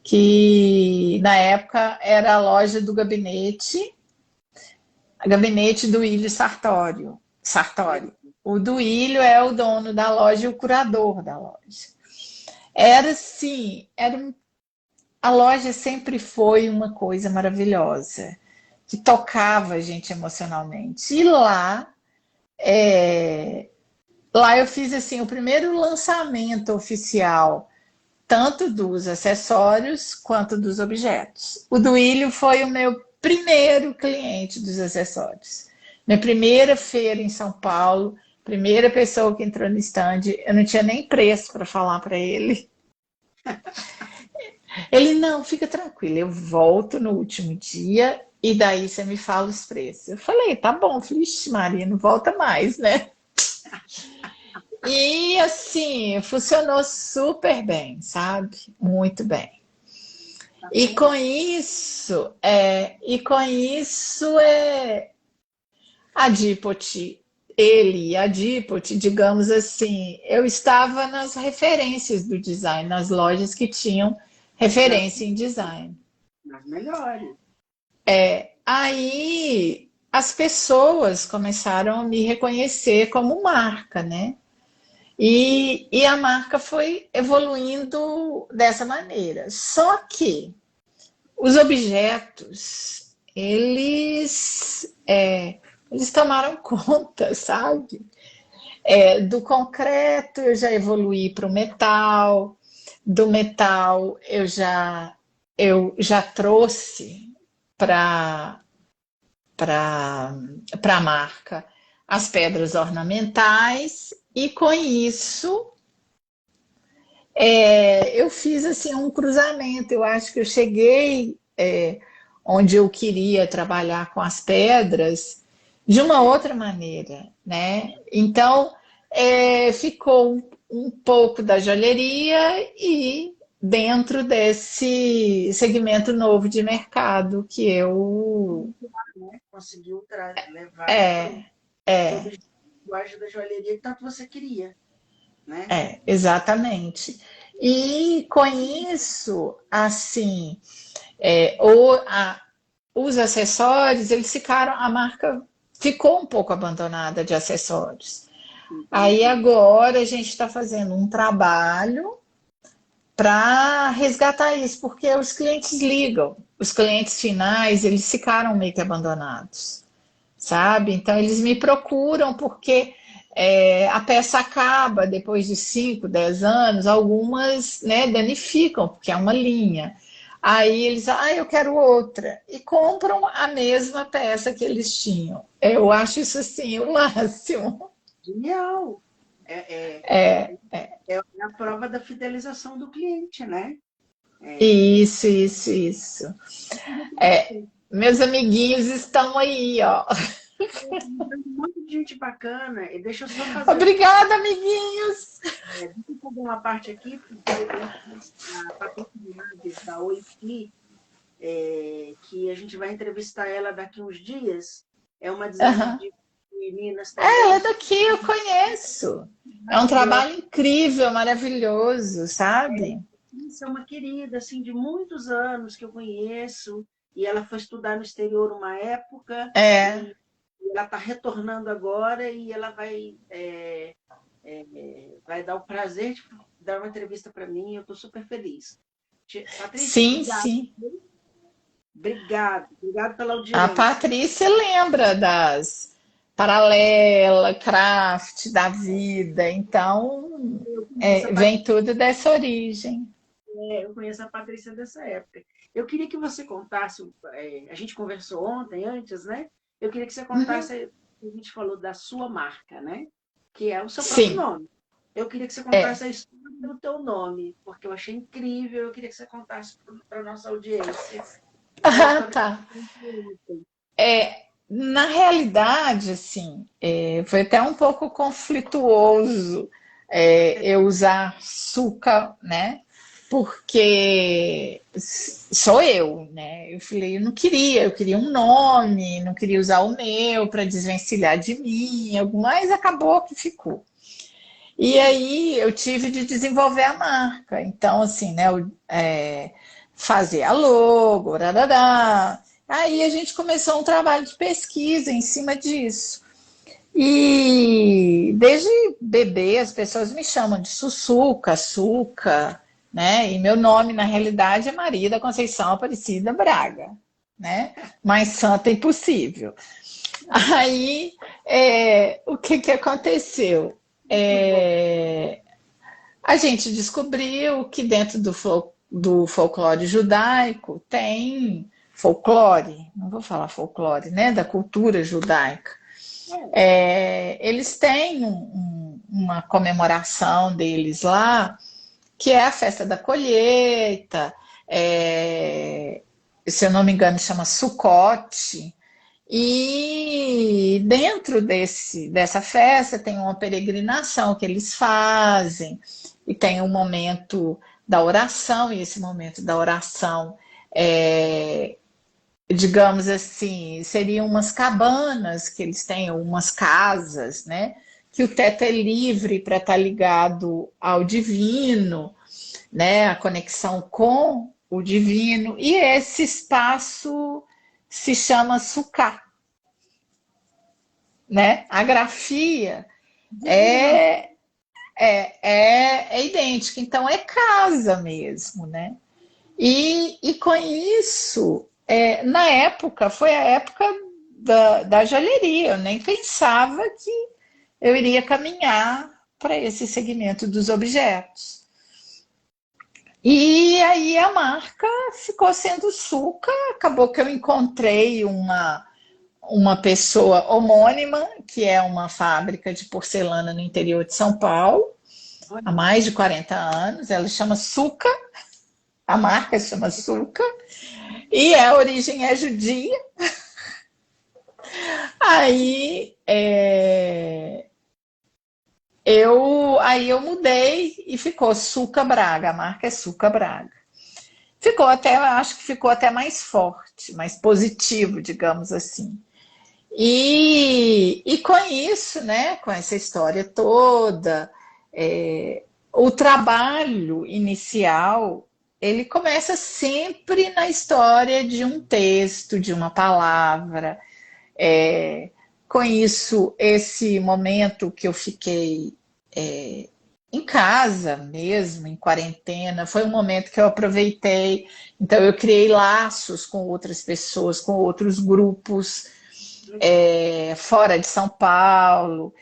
que na época era a loja do gabinete do Ilho Sartório. O Duílio é o dono da loja e o curador da loja. Era assim, a loja sempre foi uma coisa maravilhosa, que tocava a gente emocionalmente. E lá eu fiz assim o primeiro lançamento oficial, tanto dos acessórios quanto dos objetos. O Duílio foi o meu primeiro cliente dos acessórios. Minha primeira feira em São Paulo, primeira pessoa que entrou no stand, eu não tinha nem preço para falar para ele. Ele, não, fica tranquilo, eu volto no último dia e daí você me fala os preços. Eu falei, tá bom, Vixe Maria, não volta mais, né? E assim, funcionou super bem, sabe? Muito bem. Tá E vendo? com isso, a Dipot, ele e a Dipot, digamos assim, eu estava nas referências do design, nas lojas que tinham Nas, referência em design. nas melhores. Aí as pessoas começaram a me reconhecer como marca, né? E a marca foi evoluindo dessa maneira. Só que os objetos, eles tomaram conta, sabe? Do concreto eu já evoluí para o metal, do metal eu já trouxe para a marca as pedras ornamentais, e com isso Eu fiz assim um cruzamento. Eu acho que eu cheguei onde eu queria trabalhar com as pedras de uma outra maneira, né? Então ficou um pouco da joalheria e dentro desse segmento novo de mercado que eu Né? Conseguiu levar para é, o é, objetivo da joalheria que tanto você queria, né? exatamente. E com isso, assim, os acessórios, eles ficaram, a marca ficou um pouco abandonada de acessórios. Aí Entendi. agora a gente está fazendo um trabalho para resgatar isso, porque os clientes ligam, os clientes finais, eles ficaram meio que abandonados, sabe? Então eles me procuram porque a peça acaba depois de 5, 10 anos, algumas, né, danificam, porque é uma linha. Aí eles, eu quero outra, e compram a mesma peça que eles tinham. Eu acho isso assim o máximo. Genial. É, é, É, é a prova da fidelização do cliente, né? isso. Meus amiguinhos estão aí, ó. Um monte de gente bacana. E deixa eu só fazer, Obrigada, amiguinhos. deixa eu fazer uma parte aqui, porque a Patrícia Naves, da OIP, que a gente vai entrevistar ela daqui uns dias, é uma designer Uhum. de meninas Ela é também, daqui, eu conheço. É um maravilhosa. trabalho incrível, maravilhoso, sabe? Isso é uma querida, assim, de muitos anos que eu conheço, e ela foi estudar no exterior uma época, É. e ela está retornando agora, e ela vai dar o prazer de dar uma entrevista para mim, e eu estou super feliz. Patrícia, Sim, obrigado. sim. Obrigado pela A audiência. Patrícia lembra das Paralela, Craft, da vida. Então, Eu conheço a vem Patrícia, tudo dessa origem. eu conheço a Patrícia dessa época. Eu queria que você contasse, a gente conversou ontem, antes, né? Eu queria que você contasse, Uhum. a gente falou da sua marca, né? Que é o seu próprio Sim, nome. Eu queria que você contasse é. a história do teu nome, porque eu achei incrível. Eu queria que você contasse para a nossa audiência a Ah, história tá. do seu. Na realidade, assim, foi até um pouco conflituoso eu usar Suca, né? Porque sou eu, né? Eu falei, eu queria um nome, não queria usar o meu para desvencilhar de mim, mas acabou que ficou. E aí eu tive de desenvolver a marca. Então, assim, né? Fazer a logo, rarará. Aí a gente começou um trabalho de pesquisa em cima disso. E desde bebê as pessoas me chamam de Sussuca, Suca, né? E meu nome, na realidade, é Maria da Conceição Aparecida Braga, né? Mais santa impossível. Aí, o que que aconteceu? Muito bom. É, a gente descobriu que dentro do folclore judaico tem folclore, não vou falar folclore, né? Da cultura judaica. Eles têm uma comemoração deles lá, que é a festa da colheita, se eu não me engano, chama Sucote. E dentro dessa festa tem uma peregrinação que eles fazem, e tem um momento da oração, e esse momento da oração digamos assim, seriam umas cabanas que eles têm, umas casas, né? Que o teto é livre para estar ligado ao divino, né? A conexão com o divino, e esse espaço se chama sucá, né? A grafia Divino. é, é idêntica, então é casa mesmo, né? E com isso, na época, foi a época da joalheria, eu nem pensava que eu iria caminhar para esse segmento dos objetos. E aí a marca ficou sendo Suca, acabou que eu encontrei uma pessoa homônima, que é uma fábrica de porcelana no interior de São Paulo, há mais de 40 anos. Ela chama Suca, a marca chama Suca, e a origem é judia. Aí, eu mudei e ficou Suca Braga, a marca é Suca Braga. Acho que ficou até mais forte, mais positivo, digamos assim. E com isso, né, com essa história toda, o trabalho inicial, ele começa sempre na história de um texto, de uma palavra. Com isso, esse momento que eu fiquei em casa mesmo, em quarentena, foi um momento que eu aproveitei. Então, eu criei laços com outras pessoas, com outros grupos, fora de São Paulo.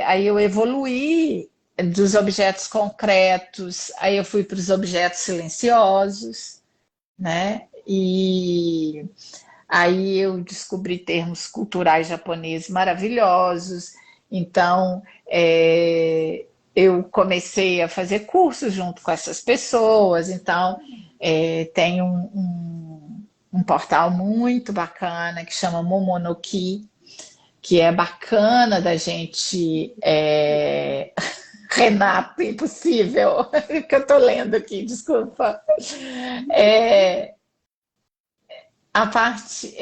Aí eu evoluí dos objetos concretos, aí eu fui para os objetos silenciosos, né? E aí eu descobri termos culturais japoneses maravilhosos. Então, eu comecei a fazer cursos junto com essas pessoas. Então, tem um portal muito bacana que chama Momonoki, que é bacana da gente... Renato, impossível, que eu estou lendo aqui, desculpa. A parte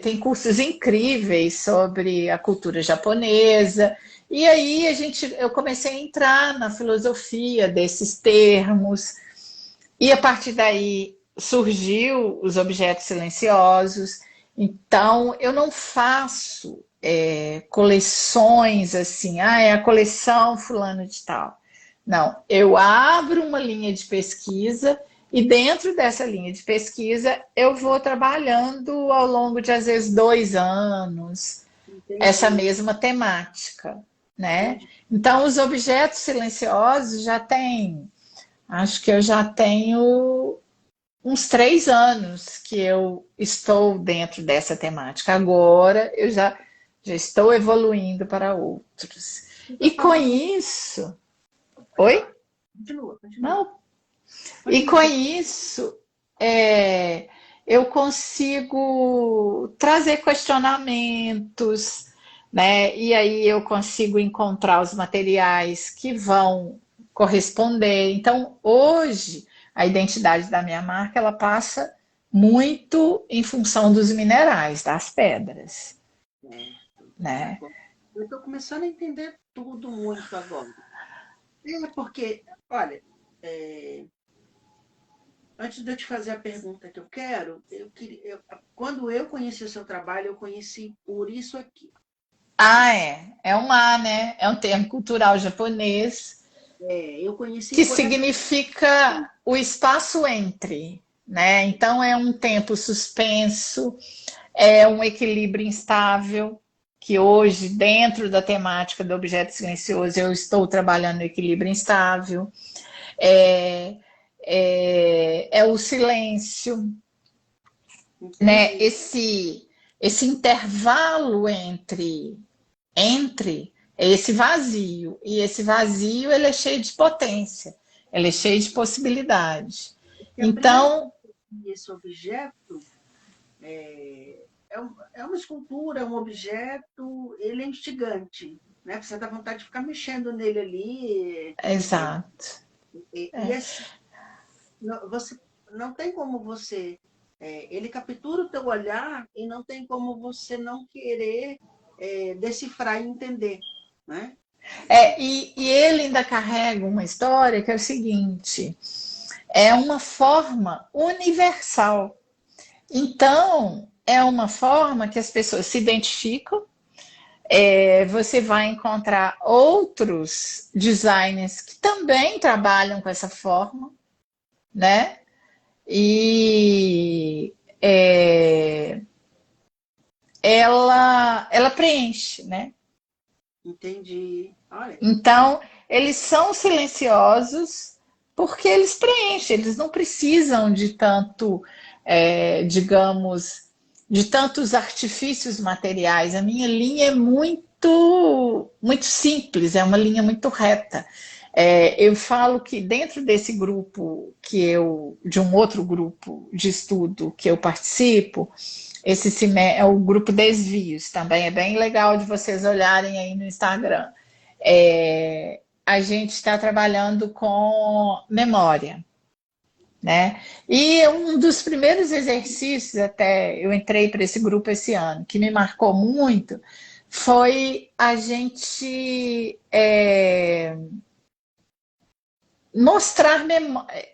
tem cursos incríveis sobre a cultura japonesa, e aí eu comecei a entrar na filosofia desses termos, e a partir daí surgiu os objetos silenciosos. Então eu não faço coleções assim, é a coleção fulano de tal. Não, eu abro uma linha de pesquisa e dentro dessa linha de pesquisa eu vou trabalhando ao longo de, às vezes, 2 anos, essa mesma temática, né? Então, os objetos silenciosos acho que eu já tenho uns 3 anos que eu estou dentro dessa temática. Agora eu já estou evoluindo para outros. E com isso... Oi? Continua. Não. E com isso, eu consigo trazer questionamentos, né? E aí eu consigo encontrar os materiais que vão corresponder. Então, hoje, a identidade da minha marca, ela passa muito em função dos minerais, das pedras, né? Eu estou começando a entender tudo muito agora. Porque, olha, antes de eu te fazer a pergunta que eu quero, quando eu conheci o seu trabalho, eu conheci por isso aqui. É um A, né? É um termo cultural japonês Eu conheci que por essa... significa o espaço entre, né? Então é um tempo suspenso, é um equilíbrio instável, que hoje, dentro da temática do objeto silencioso, eu estou trabalhando no equilíbrio instável. É o silêncio, né? Esse intervalo entre é esse vazio. E esse vazio, ele é cheio de potência, ele é cheio de possibilidade. Então, esse objeto é uma escultura, é um objeto, ele é instigante, né? Você dá vontade de ficar mexendo nele ali. Exato. E assim, você não tem como você... ele captura o teu olhar e não tem como você não querer decifrar e entender, né? E ele ainda carrega uma história que é o seguinte: é uma forma universal. Então, é uma forma que as pessoas se identificam. Você vai encontrar outros designers que também trabalham com essa forma, né? E ela preenche, né? Entendi. Olha. Então, eles são silenciosos porque eles preenchem, eles não precisam de tanto, digamos, de tantos artifícios materiais. A minha linha é muito simples, é uma linha muito reta. Eu falo que dentro desse grupo de um outro grupo de estudo que eu participo, é o grupo Desvios, também é bem legal de vocês olharem aí no Instagram. A gente está trabalhando com memória, né? E um dos primeiros exercícios, até eu entrei para esse grupo esse ano, que me marcou muito, foi a gente mostrar memória.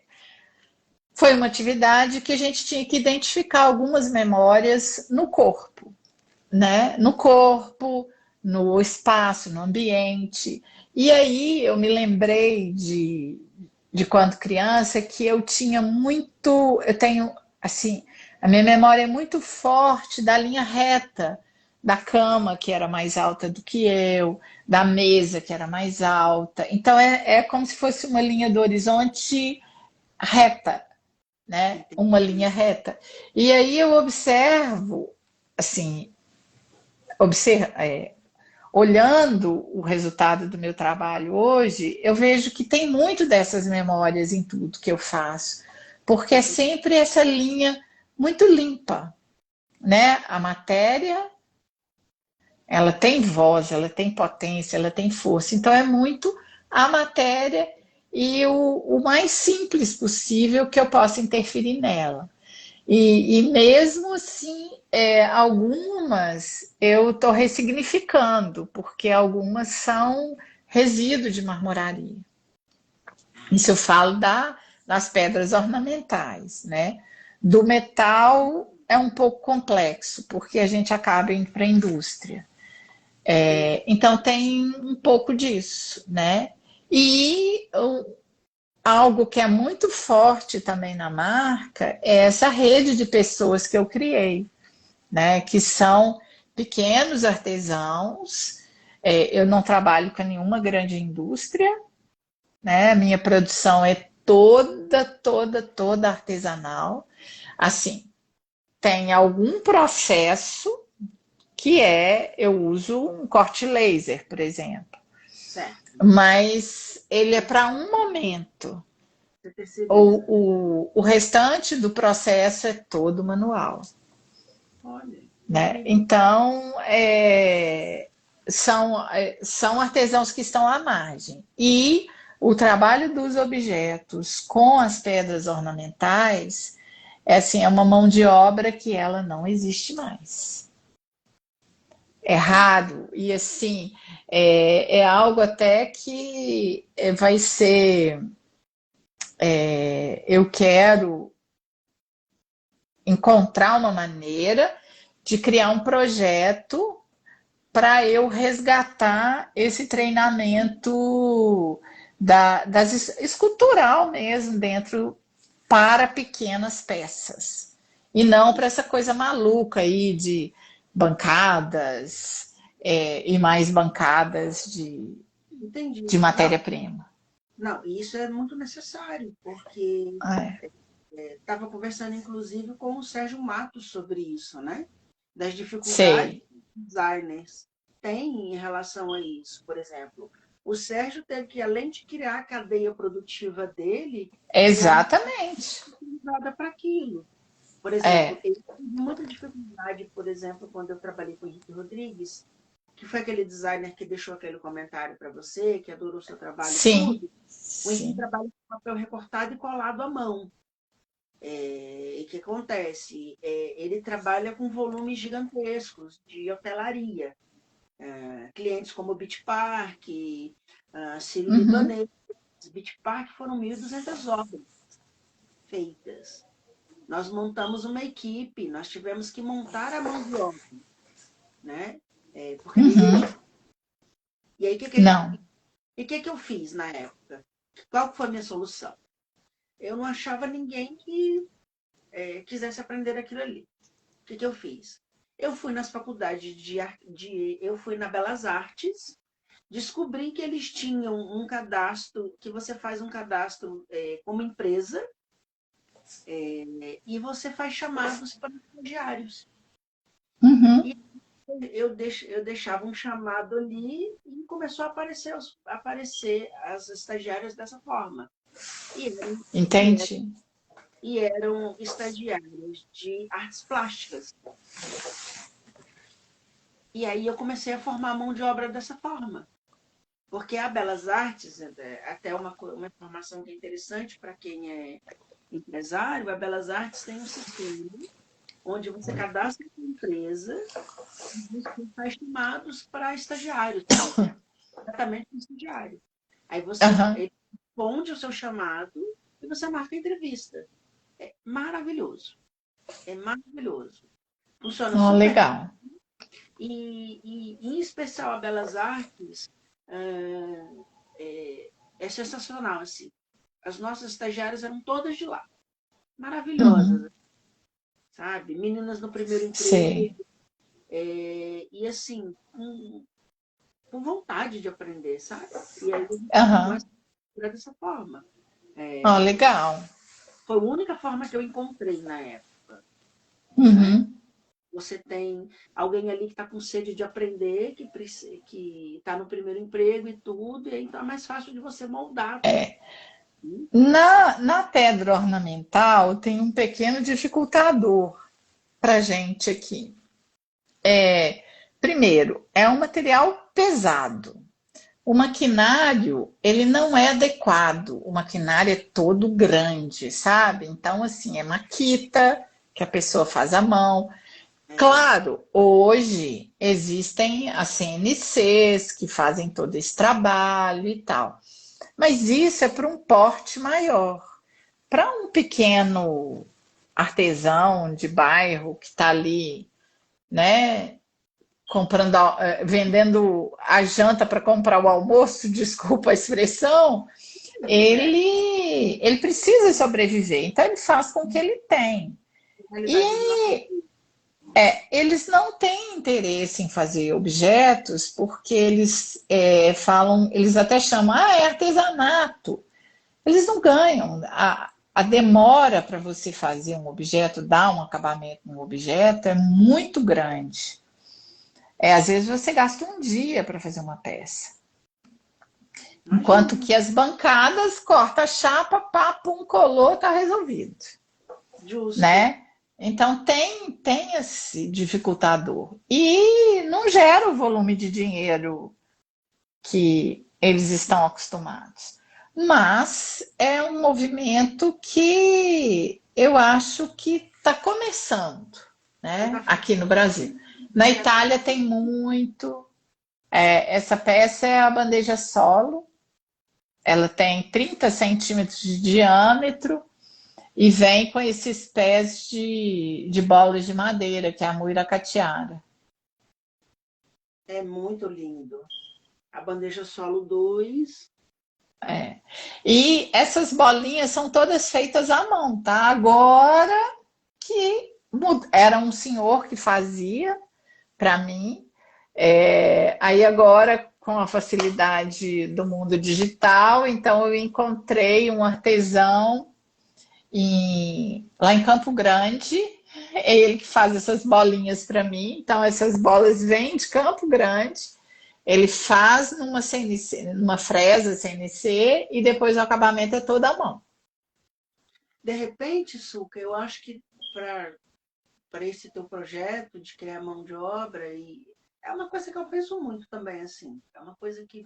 Foi uma atividade que a gente tinha que identificar algumas memórias no corpo, né? No corpo, no espaço, no ambiente. E aí eu me lembrei de quando criança que eu tenho assim, a minha memória é muito forte da linha reta, da cama que era mais alta do que eu, da mesa que era mais alta. Então é como se fosse uma linha do horizonte reta, né? Uma linha reta. E aí eu observo, assim, olhando o resultado do meu trabalho hoje, eu vejo que tem muito dessas memórias em tudo que eu faço, porque é sempre essa linha muito limpa, né? A matéria, ela tem voz, ela tem potência, ela tem força. Então é muito a matéria e o mais simples possível que eu possa interferir nela. E mesmo assim, algumas eu estou ressignificando, porque algumas são resíduo de marmoraria. Isso eu falo das pedras ornamentais, né? Do metal é um pouco complexo, porque a gente acaba indo para a indústria. Então tem um pouco disso, né? E algo que é muito forte também na marca é essa rede de pessoas que eu criei, né? Que são pequenos artesãos. Eu não trabalho com nenhuma grande indústria, né? A minha produção é toda artesanal. Assim, tem algum processo eu uso um corte laser, por exemplo, Certo. mas ele é para um momento. O restante do processo é todo manual. Olha, Né? Então, são artesãos que estão à margem. E o trabalho dos objetos com as pedras ornamentais é uma mão de obra que ela não existe mais. É raro e assim é algo até que vai ser. Eu quero encontrar uma maneira de criar um projeto para eu resgatar esse treinamento escultural mesmo dentro para pequenas peças. E não para essa coisa maluca aí de bancadas e mais bancadas entendi. de Não, matéria-prima. não, isso é muito necessário, porque É. estava conversando, inclusive, com o Sérgio Matos sobre isso, né? Das dificuldades Sei. que os designers têm em relação a isso. Por exemplo, o Sérgio teve que, além de criar a cadeia produtiva dele, criar uma Exatamente. coisa para aquilo. Por exemplo, É. eu tive muita dificuldade, por exemplo, quando eu trabalhei com o Henrique Rodrigues, que foi aquele designer que deixou aquele comentário para você, que adorou o seu trabalho e Sim. tudo. O Henrique Sim. trabalha com papel recortado e colado à mão. E o que acontece? Ele trabalha com volumes gigantescos de hotelaria. Clientes como Beach Park, Uhum. Sírio-Libanês. Beach Park foram 1.200 obras feitas. Nós montamos uma equipe, nós tivemos que montar a mão de obra, né? Porque ninguém Uhum. tinha. E aí, Não. que eu fiz na época? Qual foi a minha solução? Eu não achava ninguém que quisesse aprender aquilo ali. O que eu fiz? Eu fui nas faculdades eu fui na Belas Artes, descobri que eles tinham um cadastro, que você faz um cadastro como empresa, e você faz chamados para estagiários. Uhum. E eu deixava um chamado ali e começou a aparecer as estagiárias dessa forma. E eram, e eram, Entendi. e eram estagiárias de artes plásticas. E aí eu comecei a formar a mão de obra dessa forma. Porque a Belas Artes, até uma informação que é interessante para quem é empresário, a Belas Artes tem um sistema onde você cadastra uma empresa e você faz chamados para estagiários, por exemplo. Exatamente para estagiário. Aí Aham. ele responde o seu chamado e você marca a entrevista. É maravilhoso. É maravilhoso. Funciona Oh, super bem. legal. Em especial a Belas Artes, ah, é sensacional. Assim. As nossas estagiárias eram todas de lá. Uhum. Maravilhosas, sabe? Meninas no primeiro emprego. Sei. E assim, com vontade de aprender, sabe? E aí a gente formou Aham. essa cultura dessa forma. Oh, É, legal. foi a única forma que eu encontrei na época, né? Uhum. Você tem alguém ali que está com sede de aprender, que está no primeiro emprego e tudo, e aí então é mais fácil de você moldar. Né? Na pedra ornamental tem um pequeno dificultador para gente aqui. Primeiro, é um material pesado. O maquinário, ele não é adequado. O maquinário é todo grande, sabe? Então, assim, é maquita que a pessoa faz à mão. É, Claro, hoje existem as CNCs que fazem todo esse trabalho e tal. Mas isso é para um porte maior. Para um pequeno artesão de bairro que está ali, né, comprando, vendendo a janta para comprar o almoço, desculpa a expressão, é, ele precisa sobreviver, então ele faz com o que ele tem. a realidade do nosso. E eles não têm interesse em fazer objetos porque eles falam, eles até chamam, é artesanato. Eles não ganham. A demora para você fazer um objeto, dar um acabamento no objeto é muito grande. Às vezes você gasta um dia para fazer uma peça. Enquanto Imagina, que as bancadas, corta a chapa, pá, pum, colou, tá resolvido, justo. né? Então tem esse dificultador. E não gera o volume de dinheiro que eles estão acostumados. Mas é um movimento que eu acho que está começando, Você né? está falando Aqui no Brasil. Na que essa Itália tem muito. Essa peça é a bandeja solo. Ela tem 30 centímetros de diâmetro e vem com esses pés de bolas de madeira, que é a muiracatiara. é muito lindo. A bandeja solo 2 É. E essas bolinhas são todas feitas à mão, tá? Agora que era um senhor que fazia para mim, aí agora com a facilidade do mundo digital, então eu encontrei um artesão lá em Campo Grande, é ele que faz essas bolinhas para mim, então essas bolas vêm de Campo Grande, ele faz numa CNC, numa fresa CNC e depois o acabamento é toda à mão. De repente, Suca, eu acho que para esse teu projeto de criar mão de obra, e é uma coisa que eu penso muito também, assim. É uma coisa que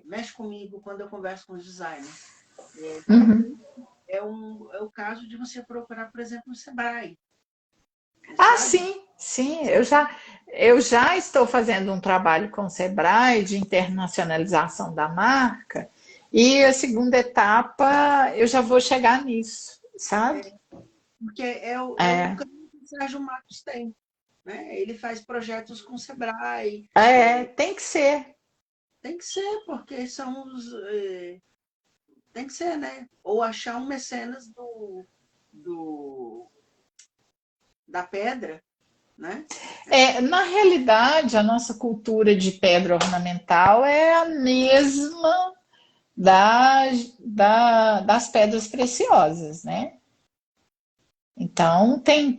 mexe comigo quando eu converso com os designers. De Uhum. repente, é o caso de você procurar, por exemplo, o Sebrae, Ah, sabe? sim, sim, eu já estou fazendo um trabalho com o Sebrae de internacionalização da marca, e a segunda etapa eu já vou chegar nisso, sabe? Porque é o É, caminho que o Sérgio Matos tem. Né? Ele faz projetos com o Sebrae. tem que ser. Tem que ser, porque são os. Tem que ser, né? Ou achar um mecenas do, da pedra, né? Na realidade, a nossa cultura de pedra ornamental é a mesma das pedras preciosas, né? Então, tem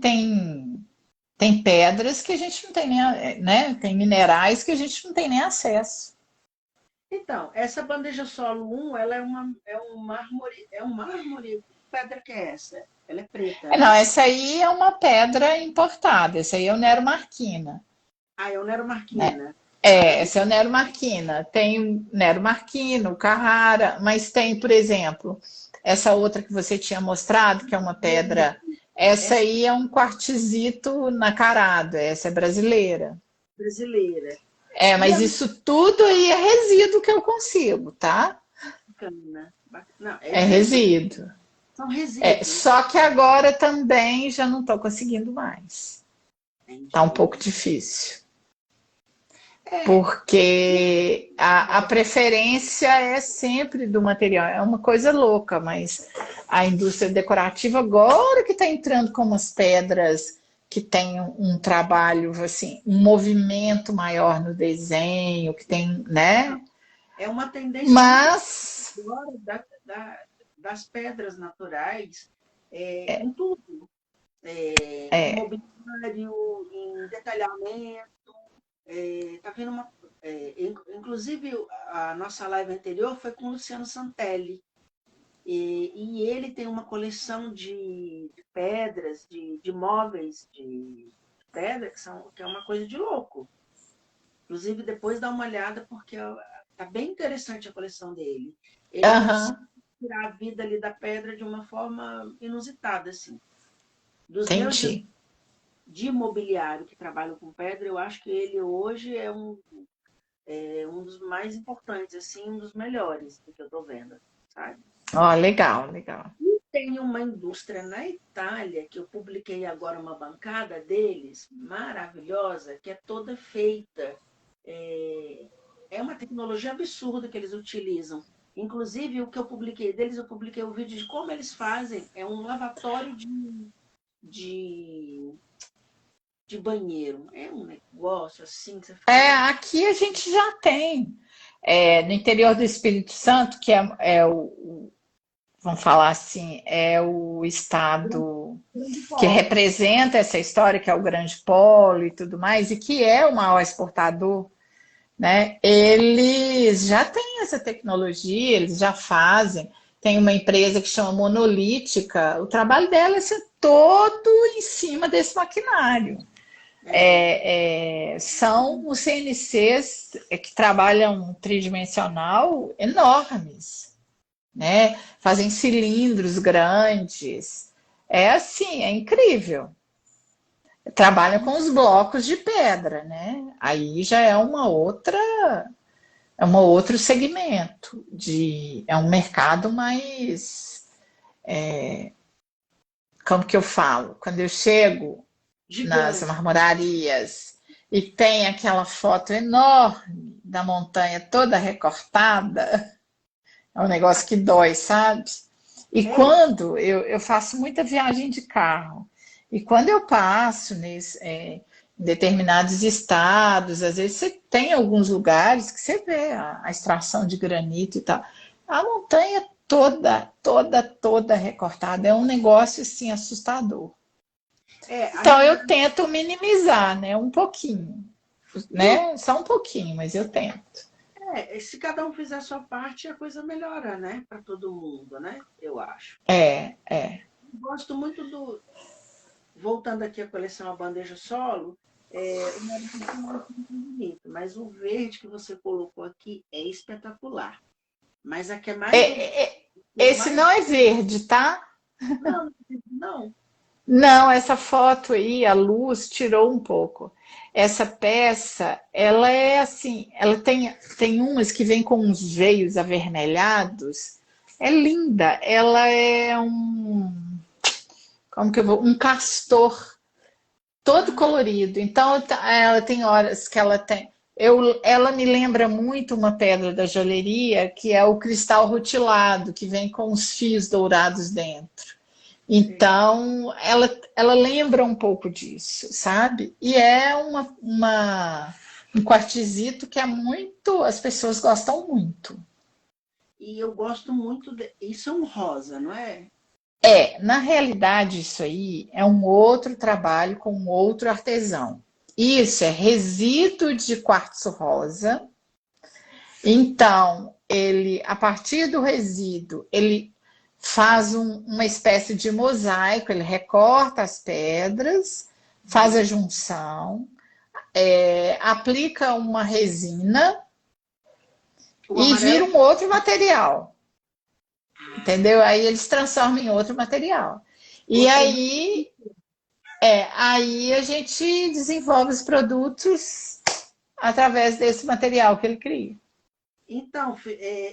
Tem pedras que a gente não tem nem, né? Tem minerais que a gente não tem nem acesso. Então, essa bandeja solo um, ela é um mármore. Que pedra que é essa? Ela é preta, Não, né? essa aí é uma pedra importada, essa aí é o Nero Marquina, Ah, é o Nero né? Marquina. Ah, É, essa é o Nero Marquina. Tem o Nero Marquino, o Carrara, mas tem, por exemplo, essa outra que você tinha mostrado, que é uma pedra. Essa essa aí é um quartzito nacarado, essa é brasileira. é brasileira. É, E mas a isso tudo aí é resíduo que eu consigo, tá? americana? Não, É é isso, resíduo. são É, resíduos. só que agora também já não estou conseguindo mais. Tá um pouco Entendi. difícil. É, Porque a preferência é sempre do material. É uma coisa louca, mas a indústria decorativa agora que está entrando com umas pedras que tem um trabalho, assim, um movimento maior no desenho, que tem, né? é uma tendência muito Mas agora das pedras naturais em tudo. Em é, mobiliário, em detalhamento. Tá vendo uma. Inclusive, a nossa live anterior foi com o Luciano Santelli. E ele tem uma coleção de pedras, de móveis de pedra, que é uma coisa de louco. Inclusive, depois dá uma olhada, porque tá bem interessante a coleção dele. Ele consegue aham, tirar a vida ali da pedra de uma forma inusitada, assim. Dos meus entendi. de imobiliário que trabalham com pedra, eu acho que ele hoje é um dos mais importantes, assim, um dos melhores do que eu estou vendo, sabe? Ó, legal, legal. E tem uma indústria na Itália, que eu publiquei agora uma bancada deles, maravilhosa, que é toda feita. É, é uma tecnologia absurda que eles utilizam. Inclusive, o que eu publiquei deles, eu publiquei o vídeo de como eles fazem. É um lavatório de, de banheiro. É um negócio assim que você É, fala. aqui a gente já tem. É, no interior do Espírito Santo, que é vamos falar assim, é o estado Grande que polo. representa essa história, que é o grande polo e tudo mais, e que é o maior exportador, né? Eles já têm essa tecnologia, eles já fazem. Tem uma empresa que chama Monolítica, o trabalho dela é ser todo em cima desse maquinário. É, São os CNCs que trabalham tridimensional enormes, né? Fazem cilindros grandes. É assim, é incrível. Trabalham com os blocos de pedra, né? Aí já é um outro segmento é um mercado mais, como que eu falo? Quando eu chego nas gigante. marmorarias e tem aquela foto enorme da montanha toda recortada, é um negócio que dói, sabe? E É, quando eu faço muita viagem de carro, e quando eu passo em determinados estados, às vezes você tem alguns lugares que você vê a extração de granito e tal. A montanha toda recortada. É um negócio assim assustador. a Então realidade. eu tento minimizar, né? Um pouquinho, Não, né? Só um pouquinho, mas eu tento. se cada um fizer a sua parte, a coisa melhora, né? Para todo mundo, né? Eu acho. É. Gosto muito do. Voltando aqui à coleção A Bandeja Solo, o Maranhão é muito bonito, mas o verde que você colocou aqui é espetacular. Mas a que é mais. Que eu Esse mais. não é verde, tá? Não, não. Não, essa foto aí, a luz tirou um pouco. Essa peça, ela é assim, ela tem umas que vem com uns veios avermelhados. É linda. Ela é como que eu vou? Um castor todo Ah, colorido. Então, ela tem horas que ela tem. Ela me lembra muito uma pedra da joalheria, que é o cristal rutilado, que vem com os fios dourados dentro. sei. Então, ela lembra um pouco disso, sabe? E é um quartzito que é muito, as pessoas gostam muito. E eu gosto muito. Isso é um rosa, não é? Na realidade, isso aí é um outro trabalho com um outro artesão. Isso é resíduo de quartzo rosa. Então, ele, a partir do resíduo, ele faz uma espécie de mosaico, ele recorta as pedras, faz a junção, aplica uma resina O e vira amarelo. um outro material. Entendeu? Aí eles transformam em outro material. E Gostei muito. aí a gente desenvolve os produtos através desse material que ele cria. Então,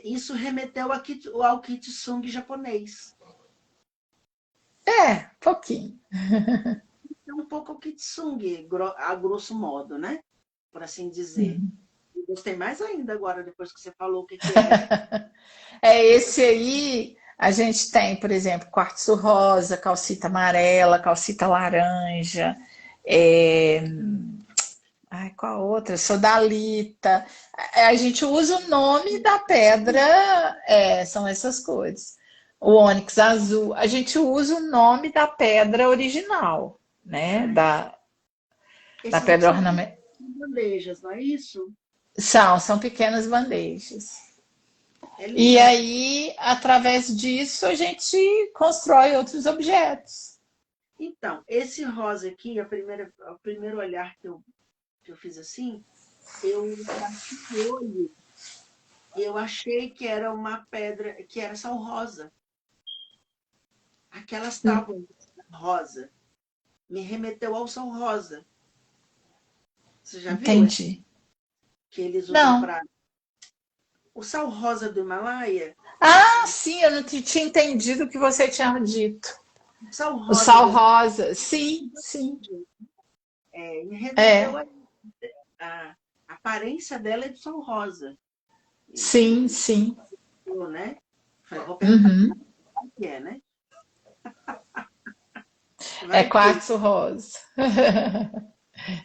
isso remeteu ao kitsung japonês. Pouquinho. É um pouco ao kitsung, a grosso modo, né? Por assim dizer. Eu gostei mais ainda agora, depois que você falou o que que é. Esse aí, a gente tem, por exemplo, quartzo rosa, calcita amarela, calcita laranja, é, ai, qual a outra? Sodalita. A gente usa o nome da pedra, são essas cores. O ônix azul, a gente usa o nome da pedra original, né? Da Esses aqui pedra são ornamental. bandejas, não é isso? São pequenas bandejas. É E lindo. aí, através disso, a gente constrói outros objetos. Então, esse rosa aqui, o primeiro olhar que eu fiz assim, eu bati o olho. Eu achei que era uma pedra, que era sal rosa. Aquelas tábuas rosa. Me remeteu ao sal rosa. Você já viu esse Entendi. que eles usam Não. para. O sal rosa do Himalaia? Ah, sim, eu não tinha entendido o que você tinha dito. O sal O rosa sal do rosa. Sim, sim. Me remeteu É. a aparência dela é de sal rosa. Sim, sim. Né? Falei, vou perguntar Uhum. o que é, né? É Vai ver. quartzo rosa.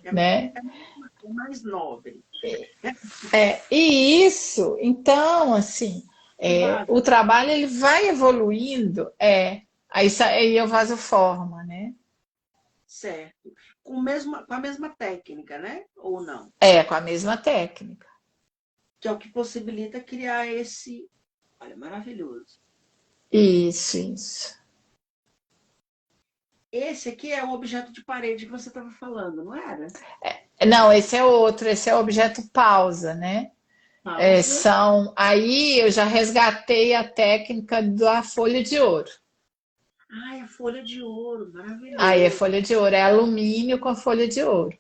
É, Né? é mais nobre. E isso, então, assim, O vaso, o trabalho ele vai evoluindo, aí eu vaso forma, né? certo. Com a mesma técnica, né? Ou não? Com a mesma técnica. Que é o que possibilita criar esse. Olha, maravilhoso. Isso, isso. Esse aqui é o objeto de parede que você estava falando, não era? Não, esse é outro, esse é o objeto pausa, né? Pausa. Aí eu já resgatei a técnica da folha de ouro. Ai, a folha de ouro, Aí é maravilhoso. folha de ouro, é alumínio com folha de ouro.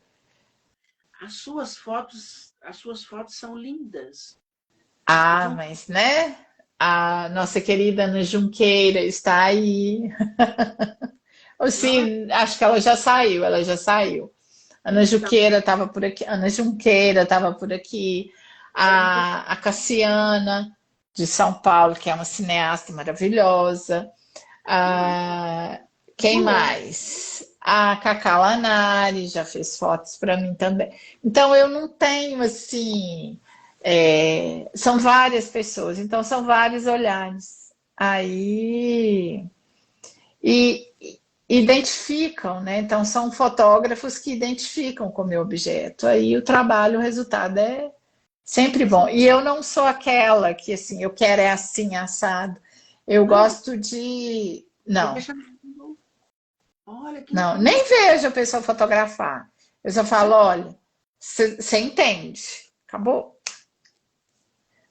As suas fotos são lindas. Ah, Então, mas né? A nossa querida Ana Junqueira está aí. Ou nossa, sim, acho que ela já saiu, ela já saiu. Ana então, Junqueira estava por aqui, Ana Junqueira estava por aqui, eu não tô. a Cassiana de São Paulo, que é uma cineasta maravilhosa. Ai, Ah, quem mulher. mais? A Cacá Lanari já fez fotos para mim também. Então eu não tenho assim. São várias pessoas, então são vários olhares. Aí e identificam, né? Então são fotógrafos que identificam com o meu objeto. Aí o trabalho, o resultado é sempre bom. E eu não sou aquela que assim, eu quero é assim assado. Eu Não, gosto de você não, deixa. Olha que não, nem informação. vejo a pessoa fotografar. Eu só falo, olha, você entende? Acabou.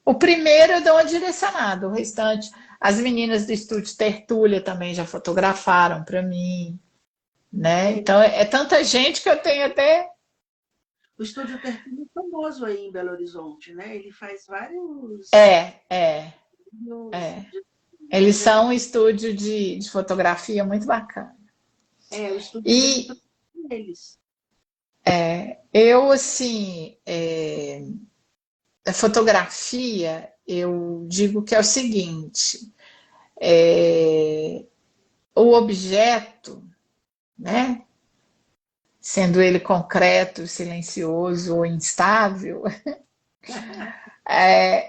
O primeiro eu dou uma direcionada, o restante, as meninas do estúdio Tertúlia também já fotografaram para mim, né? É, Então é tanta gente que eu tenho até. o Estúdio Tertúlio é famoso aí em Belo Horizonte, né? Ele faz vários. É, é, Vários é. Eles mas são um estúdio de fotografia muito bacana. o estúdio dele é E todo deles. eu, assim, a fotografia, eu digo que é o seguinte: o objeto, né, sendo ele concreto, silencioso ou instável,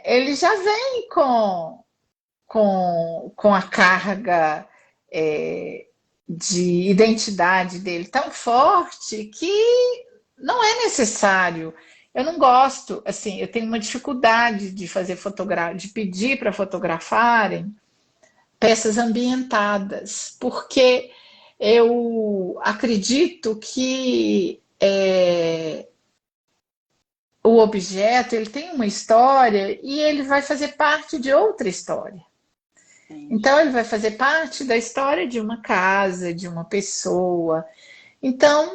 ele já vem com a carga de identidade dele tão forte que não é necessário. Eu não gosto, assim, eu tenho uma dificuldade de fazer de pedir para fotografarem peças ambientadas, porque eu acredito que o objeto ele tem uma história e ele vai fazer parte de outra história. Então, ele vai fazer parte da história de uma casa, de uma pessoa. Então,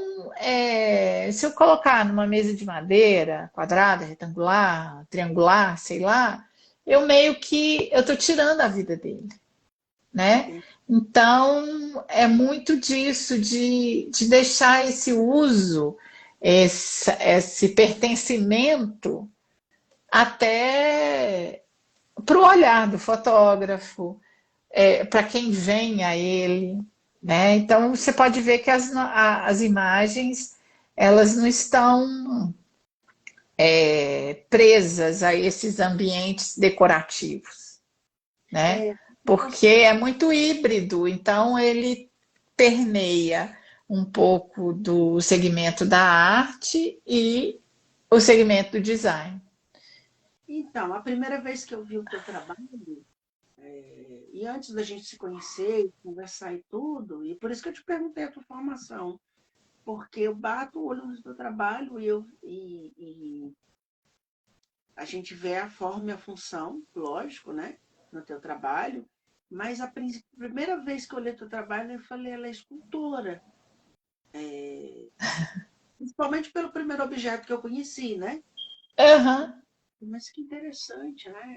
se eu colocar numa mesa de madeira, quadrada, retangular, triangular, sei lá, eu meio que eu estou tirando a vida dele, né? Então, é muito disso, de deixar esse uso, esse pertencimento até para o olhar do fotógrafo, para quem vem a ele, né? Então você pode ver que as imagens elas não estão presas a esses ambientes decorativos, né? Porque é muito híbrido, então ele permeia um pouco do segmento da arte e o segmento do design. Então, a primeira vez que eu vi o teu trabalho, e antes da gente se conhecer, conversar e tudo, e por isso que eu te perguntei a tua formação, porque eu bato o olho no teu trabalho e a gente vê a forma e a função, lógico, né, no teu trabalho, mas a primeira vez que eu olhei teu trabalho, eu falei, ela é escultora. Principalmente pelo primeiro objeto que eu conheci, né? Uhum. Mas que interessante, né?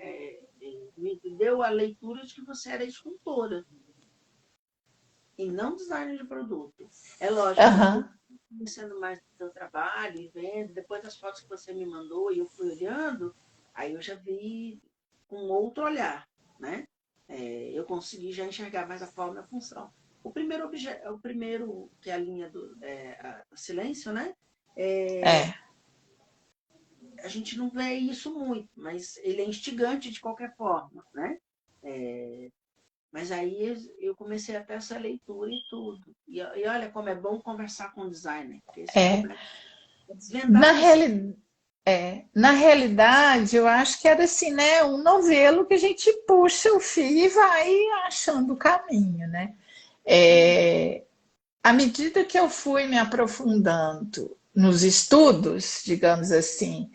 Me deu a leitura de que você era escultora e não designer de produto. É lógico, Uhum. conhecendo mais do seu trabalho e vendo, depois das fotos que você me mandou e eu fui olhando, aí eu já vi com outro olhar, né? Eu consegui já enxergar mais a forma e a função. O primeiro objeto, o primeiro, que é a linha do silêncio, né? A gente não vê isso muito, mas ele é instigante de qualquer forma, né? Mas aí eu comecei a ter essa leitura e tudo. E olha como é bom conversar com o designer, porque esse é o problema. Na, Desvendar reali na realidade, eu acho que era assim, né? Um novelo que a gente puxa o fio e vai achando o caminho, né? À medida que eu fui me aprofundando nos estudos, digamos assim,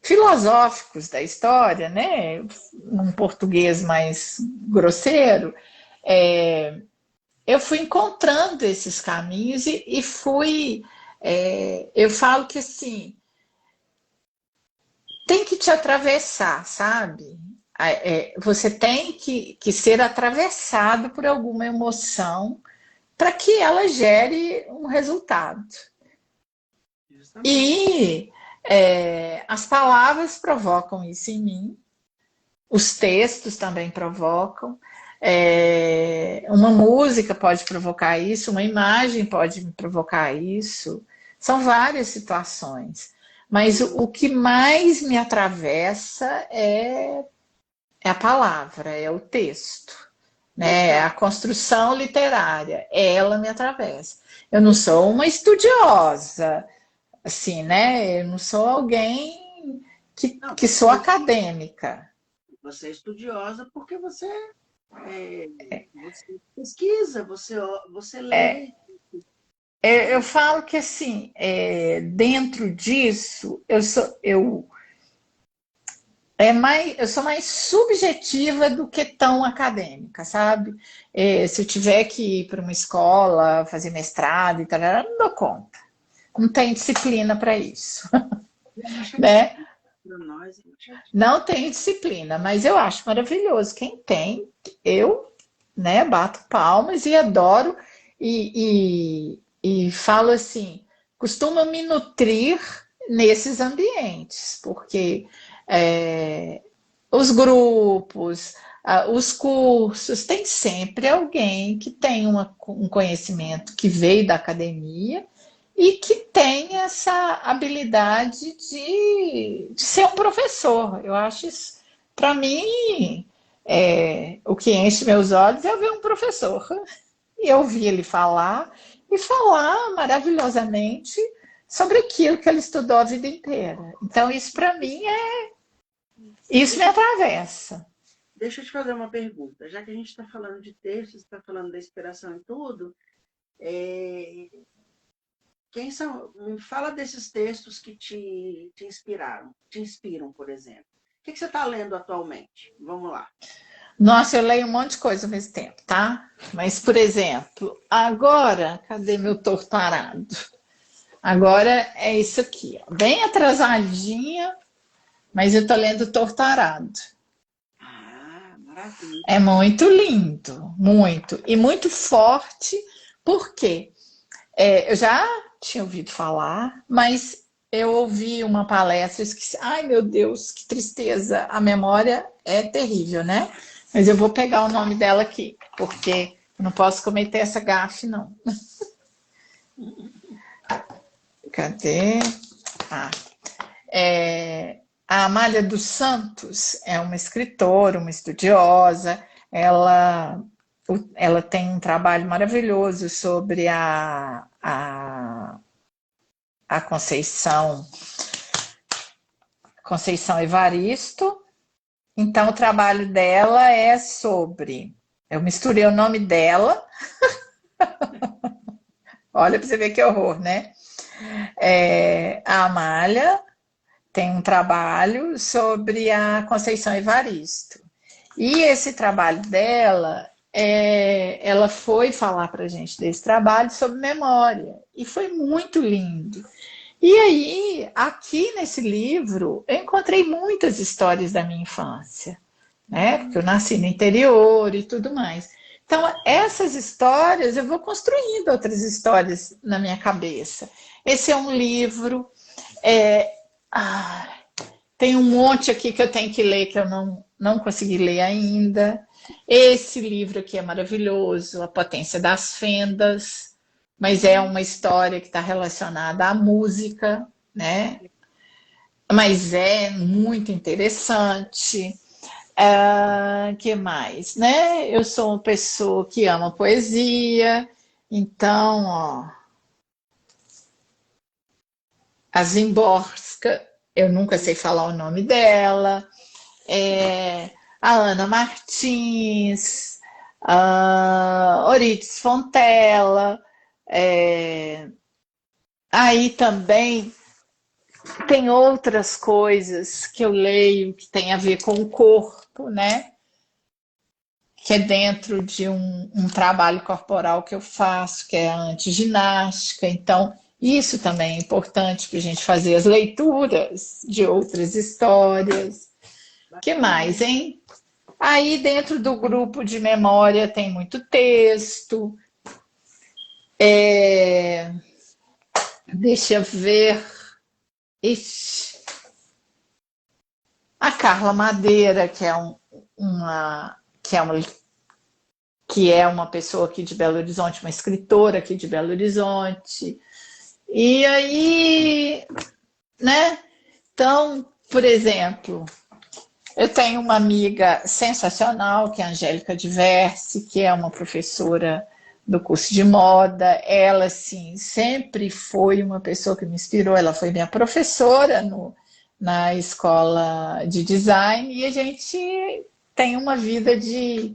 filosóficos da história, né? Num português mais grosseiro, eu fui encontrando esses caminhos e fui. Eu falo que assim, tem que te atravessar, sabe? Você tem que ser atravessado por alguma emoção para que ela gere um resultado. justamente. E as palavras provocam isso em mim, os textos também provocam, uma música pode provocar isso, uma imagem pode me provocar isso. São várias situações. Mas o que mais me atravessa é a palavra, é o texto, né? É a construção literária. Ela me atravessa. Eu não sou uma estudiosa, assim, né? Eu não sou alguém que sou acadêmica. Você é estudiosa porque você pesquisa, você lê. Eu falo que assim, dentro disso, eu sou mais subjetiva do que tão acadêmica, sabe? Se eu tiver que ir para uma escola, fazer mestrado e tal, eu não dou conta. Não tem disciplina para isso, É uma chatice né? para nós, é uma chatice. Não tenho disciplina, mas eu acho maravilhoso. Quem tem, eu, né, bato palmas e adoro e falo assim, costumo me nutrir nesses ambientes, porque os grupos, os cursos, tem sempre alguém que tem um conhecimento que veio da academia e que tem essa habilidade de ser um professor. Eu acho isso, para mim, O que enche meus olhos é ver um professor e ouvir ele falar e falar maravilhosamente sobre aquilo que ele estudou a vida inteira. Então, isso para mim isso me Deixa, atravessa. deixa eu te fazer uma pergunta. Já que a gente está falando de textos, está falando da inspiração e tudo, é, quem são? Me fala desses textos que te inspiraram, te inspiram, por exemplo. O que você está lendo atualmente? Vamos lá. Nossa, eu leio um monte de coisa ao mesmo tempo, tá? Mas, por exemplo, agora, cadê meu torturado? Agora é isso aqui, ó, bem atrasadinha, mas eu tô lendo Torturado. Ah, maravilha. É muito lindo, muito. E muito forte, porque eu já tinha ouvido falar, mas eu ouvi uma palestra, eu esqueci. Ai, meu Deus, que tristeza. A memória é terrível, né? Mas eu vou pegar o nome dela aqui, porque eu não posso cometer essa gafe, não. Cadê? Ah, a Amália dos Santos é uma escritora, uma estudiosa. Ela, ela tem um trabalho maravilhoso sobre a Conceição Evaristo. Então, o trabalho dela é sobre. Eu misturei o nome dela. Olha para você ver que horror, né? A Amália tem um trabalho sobre a Conceição Evaristo. E esse trabalho dela, ela foi falar para a gente desse trabalho sobre memória. E foi muito lindo. E aí, aqui nesse livro, eu encontrei muitas histórias da minha infância, né? Porque eu nasci no interior e tudo mais. Então, essas histórias, eu vou construindo outras histórias na minha cabeça. Esse é um livro. É, ah, tem um monte aqui que eu tenho que ler que eu não consegui ler ainda. Esse livro aqui é maravilhoso, A Potência das Fendas, mas é uma história que está relacionada à música, né? Mas é muito interessante. Que mais, né? Eu sou uma pessoa que ama poesia, então, ó, a Zimborska, eu nunca sei falar o nome dela, a Ana Martins, a Orides Fontela, aí também tem outras coisas que eu leio que tem a ver com o corpo, né? Que é dentro de um trabalho corporal que eu faço, que é a antiginástica. Então, isso também é importante para a gente fazer as leituras de outras histórias. O que mais, hein? Aí, dentro do grupo de memória, tem muito texto. Deixa eu ver. Ixi. A Carla Madeira, uma, que é uma que é uma pessoa aqui de Belo Horizonte, uma escritora aqui de Belo Horizonte. E aí, né? Então, por exemplo, eu tenho uma amiga sensacional, que é a Angélica Diversi, que é uma professora do curso de moda. Ela, assim, sempre foi uma pessoa que me inspirou. Ela foi minha professora na escola de design e a gente tem uma vida de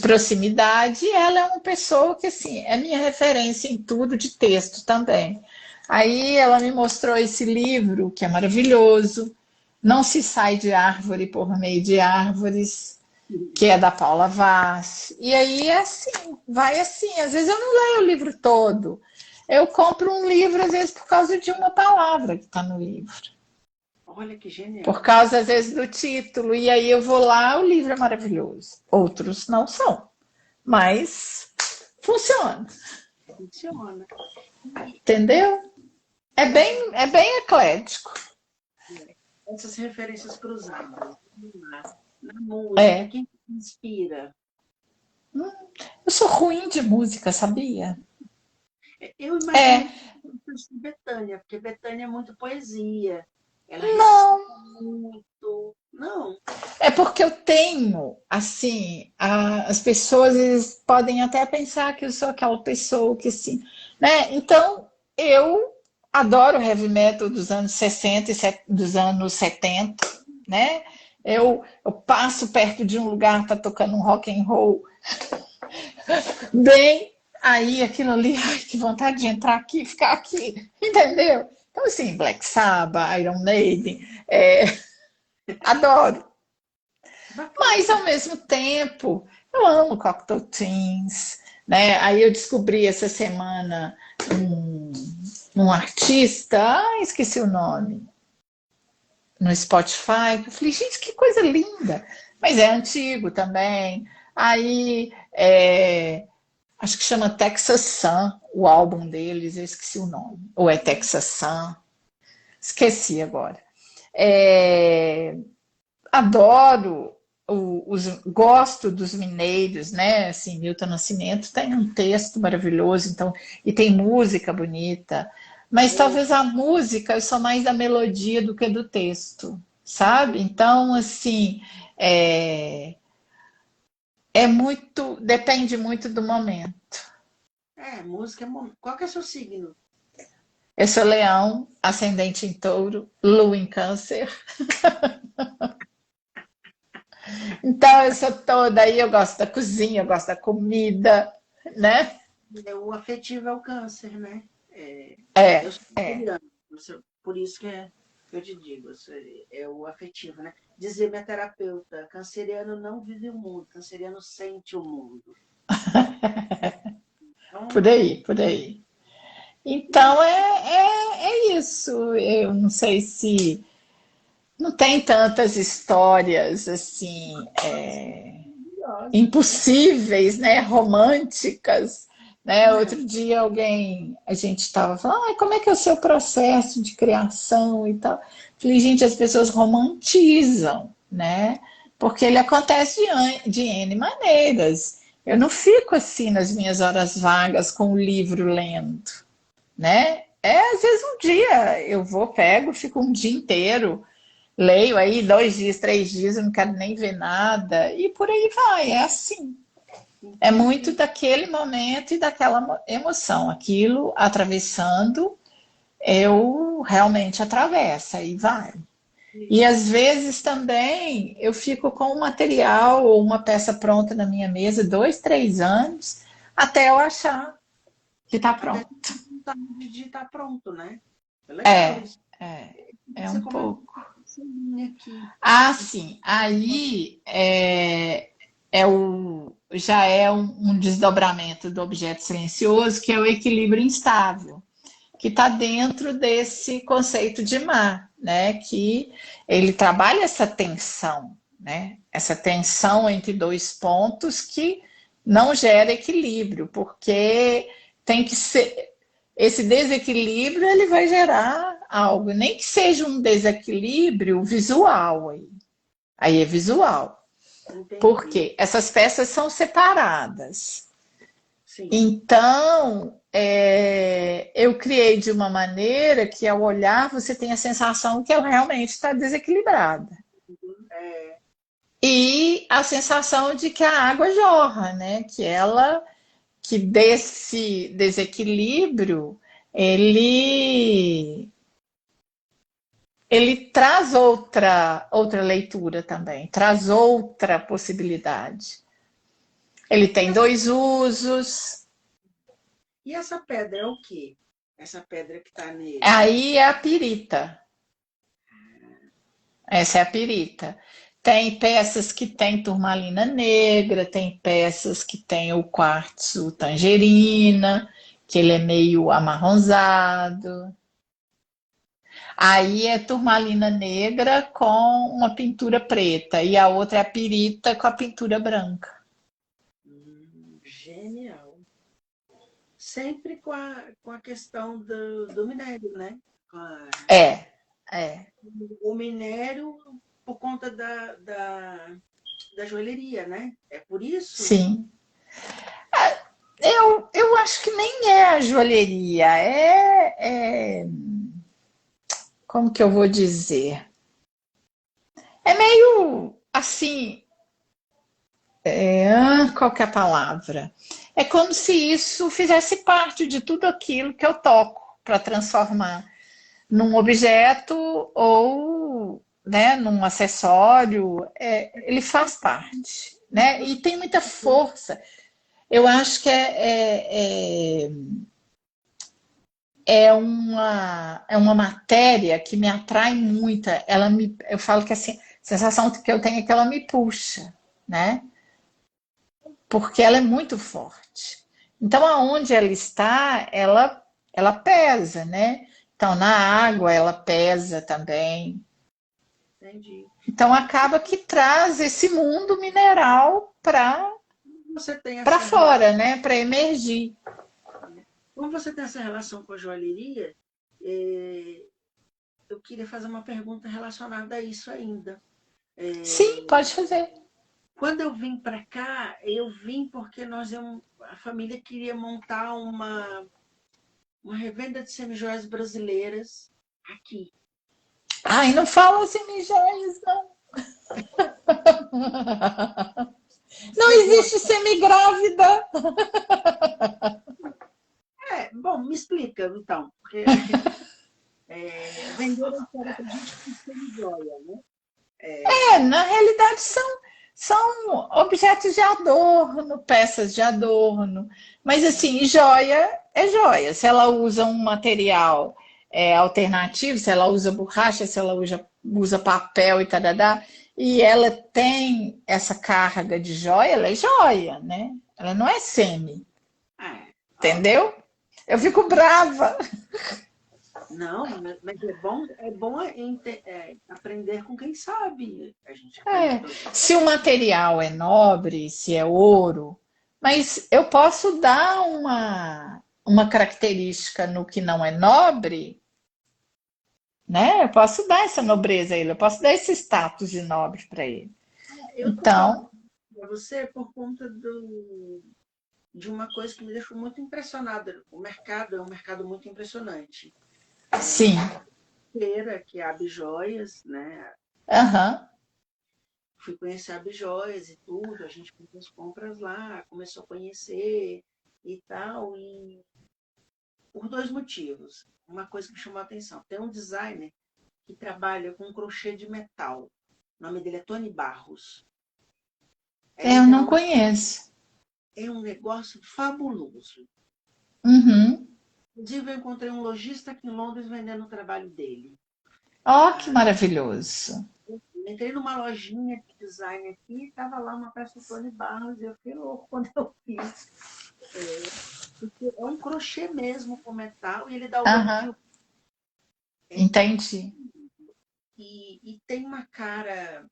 proximidade. E ela é uma pessoa que, assim, é minha referência em tudo de texto também. Aí ela me mostrou esse livro, que é maravilhoso, Não se sai de árvore por meio de árvores, que é da Paula Vaz. E aí é assim, vai assim. Às vezes eu não leio o livro todo. Eu compro um livro, às vezes, por causa de uma palavra que está no livro. Olha que Por genial. causa, às vezes, do título. E aí eu vou lá, o livro é maravilhoso. Outros não são, mas funciona. Funciona. E, Entendeu? essas, É bem eclético. essas referências cruzadas na música, É. quem te inspira? Eu sou ruim de música, sabia? Eu É. imagino que Bethânia, porque Bethânia é muito poesia. Ela Não. recita muito. Não. porque eu tenho, assim, as pessoas eles podem até pensar que eu sou aquela pessoa que, assim, né? Então, eu adoro heavy metal dos anos 60 e dos anos 70, né? Eu passo perto de um lugar, tá tocando um rock and roll bem, aí aquilo ali, ai, que vontade de entrar aqui e ficar aqui, entendeu? Então, assim, Black Sabbath, Iron Maiden, adoro. Mas, Bacana. ao mesmo tempo, eu amo Cocteau Twins, né? Aí eu descobri essa semana um, um artista, esqueci o nome, no Spotify. Eu falei, gente, que coisa linda! Mas é antigo também. Aí, acho que chama Texas Sun, o álbum deles, eu esqueci o nome. Ou é Texas Sun? Esqueci agora. É, adoro gosto dos mineiros, né? Assim, Milton Nascimento tem um texto maravilhoso, então, e tem música bonita, mas Eu talvez a música eu sou mais da melodia do que do texto, sabe? Então, assim, é, é muito, depende muito do momento. música é Qual que é o seu signo? Eu sou leão, ascendente em touro, lua em câncer. Então eu sou toda aí, eu gosto da cozinha, eu gosto da comida, né? O afetivo é o câncer, né? Eu É, sou é. canceriana, por isso que eu te digo, é o afetivo, né? Dizia minha terapeuta, canceriano não vive o mundo, canceriano sente o mundo. Por Então, aí, por aí. e Então é isso. Eu não sei se não tem tantas histórias assim maravilhosas, né? impossíveis, né? Românticas. Né? Não, Outro dia a gente estava falando, como é que é o seu processo de criação e tal. Falei, gente, as pessoas romantizam, né? Porque ele acontece de N maneiras. Eu não fico assim nas minhas horas vagas com o livro lendo, né? Às vezes um dia eu vou, pego, fico um dia inteiro, leio aí 2 dias, 3 dias, eu não quero nem ver nada, e por aí vai, é assim. É muito entendi. daquele momento e daquela emoção. Aquilo atravessando, eu realmente atravesso e vai. E Isso. às vezes também eu fico com um material ou uma peça pronta na minha mesa 2, 3 anos até eu achar que está Até pronto. de estar pronto, né? É legal É, isso. é, é Você um comentou pouco. essa linha aqui. Ah, sim. Aí já é um desdobramento do objeto silencioso, que é o equilíbrio instável, que está dentro desse conceito de mar, né? Que ele trabalha essa tensão, né? Essa tensão entre dois pontos que não gera equilíbrio, porque tem que ser esse desequilíbrio ele vai gerar algo, nem que seja um desequilíbrio visual aí é visual, Entendi. porque essas peças são separadas. Sim. Então, eu criei de uma maneira que, ao olhar, você tem a sensação que ela realmente está desequilibrada. É, E a sensação de que a água jorra, né? Que desse desequilíbrio, ele, ele traz outra leitura também, traz outra possibilidade. Ele E tem essa, dois usos. e essa pedra é o quê? Essa pedra que está nele. Aí é a pirita. Essa é a pirita. Tem peças que tem turmalina negra, tem peças que tem o quartzo tangerina, que ele é meio amarronzado. Aí é turmalina negra com uma pintura preta e a outra é a pirita com a pintura branca. Genial. Sempre com a questão do minério, né? É, é, O minério por conta da joalheria, né? É por isso? sim. Eu acho que nem é a joalheria, como que eu vou dizer? É meio a assim, qual que é a palavra? É como se isso fizesse parte de tudo aquilo que eu toco para transformar num objeto ou, né, num acessório. Ele faz parte, né? E tem muita força. Eu acho que é uma matéria que me atrai muito. Eu falo que assim, a sensação que eu tenho é que ela me puxa, né? Porque ela é muito forte. Então, aonde ela está, ela pesa, né? Então, na água ela pesa também. Entendi. Então, acaba que traz esse mundo mineral Você tem para essa fora, né? Para emergir. Como você tem essa relação com a joalheria, eu queria fazer uma pergunta relacionada a isso ainda. Sim, pode fazer. Quando eu vim para cá, eu vim porque a família queria montar uma revenda de semijoias brasileiras aqui. Ai, não fala assim, mijóias, não. Não Você existe gosta? semigrávida. Bom, me explica então, porque venderam história para a gente com semijoia, né? Na realidade são objetos de adorno, peças de adorno. Mas assim, joia é joia. Se ela usa um material alternativo, se ela usa borracha, se ela usa papel e tal, e ela tem essa carga de joia, ela é joia, né? Ela não é semi, Ó, entendeu? Eu fico brava. não, mas é bom aprender com quem sabe. A gente aprende É, pelo. se o material é nobre, se é ouro, mas eu posso dar uma característica no que não é nobre, né? Eu posso dar essa nobreza a ele, eu posso dar esse status de nobre para ele. Eu estou falando Então, para você por conta de uma coisa que me deixou muito impressionada. O mercado é um mercado muito impressionante. sim, Feira, que é a Abjoias, né? aham, Fui conhecer a Abjoias e tudo, a gente fez as compras lá, começou a conhecer e tal, e por dois motivos. Uma coisa que me chamou a atenção, tem um designer que trabalha com crochê de metal. O nome dele é Tony Barros. eu não conheço. É um negócio fabuloso. Uhum. Inclusive, eu encontrei um lojista aqui em Londres vendendo o trabalho dele. Ó, que Ah, maravilhoso. entrei numa lojinha de design aqui e estava lá uma peça do Tony Barros e eu fiquei louco quando eu vi. Porque é um crochê mesmo com metal e ele dá o Aham, gordinho. É, entendi. e tem uma cara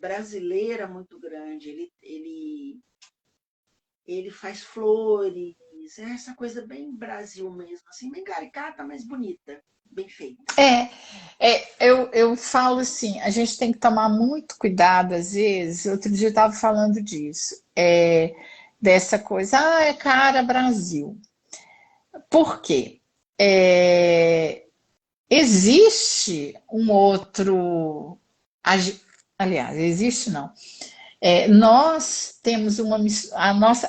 brasileira muito grande. Ele faz flores, essa coisa bem Brasil mesmo, assim, bem caricata, mas bonita, bem feita. Eu falo assim, a gente tem que tomar muito cuidado às vezes. Outro dia eu estava falando disso, dessa coisa, é cara Brasil. Por quê? É, existe um outro, aliás, existe não. Nós temos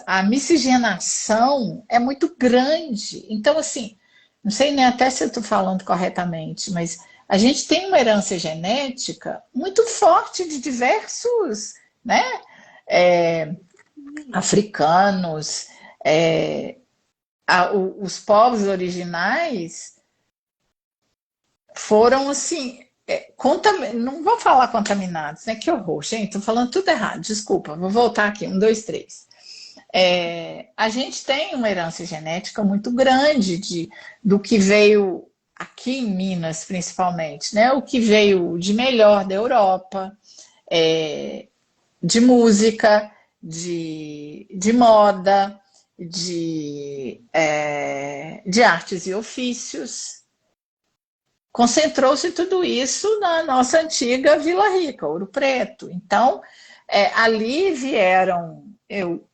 a miscigenação é muito grande. Então, assim, não sei nem até se eu estou falando corretamente, mas a gente tem uma herança genética muito forte de diversos, né, africanos, é, os povos originais foram assim, não vou falar contaminados, né? Que horror, gente, estou falando tudo errado, desculpa, vou voltar aqui, um, dois, três. A gente tem uma herança genética muito grande do que veio aqui em Minas, principalmente, né? O que veio de melhor da Europa, de música, de moda, de artes e ofícios. Concentrou-se tudo isso na nossa antiga Vila Rica, Ouro Preto. Então, ali vieram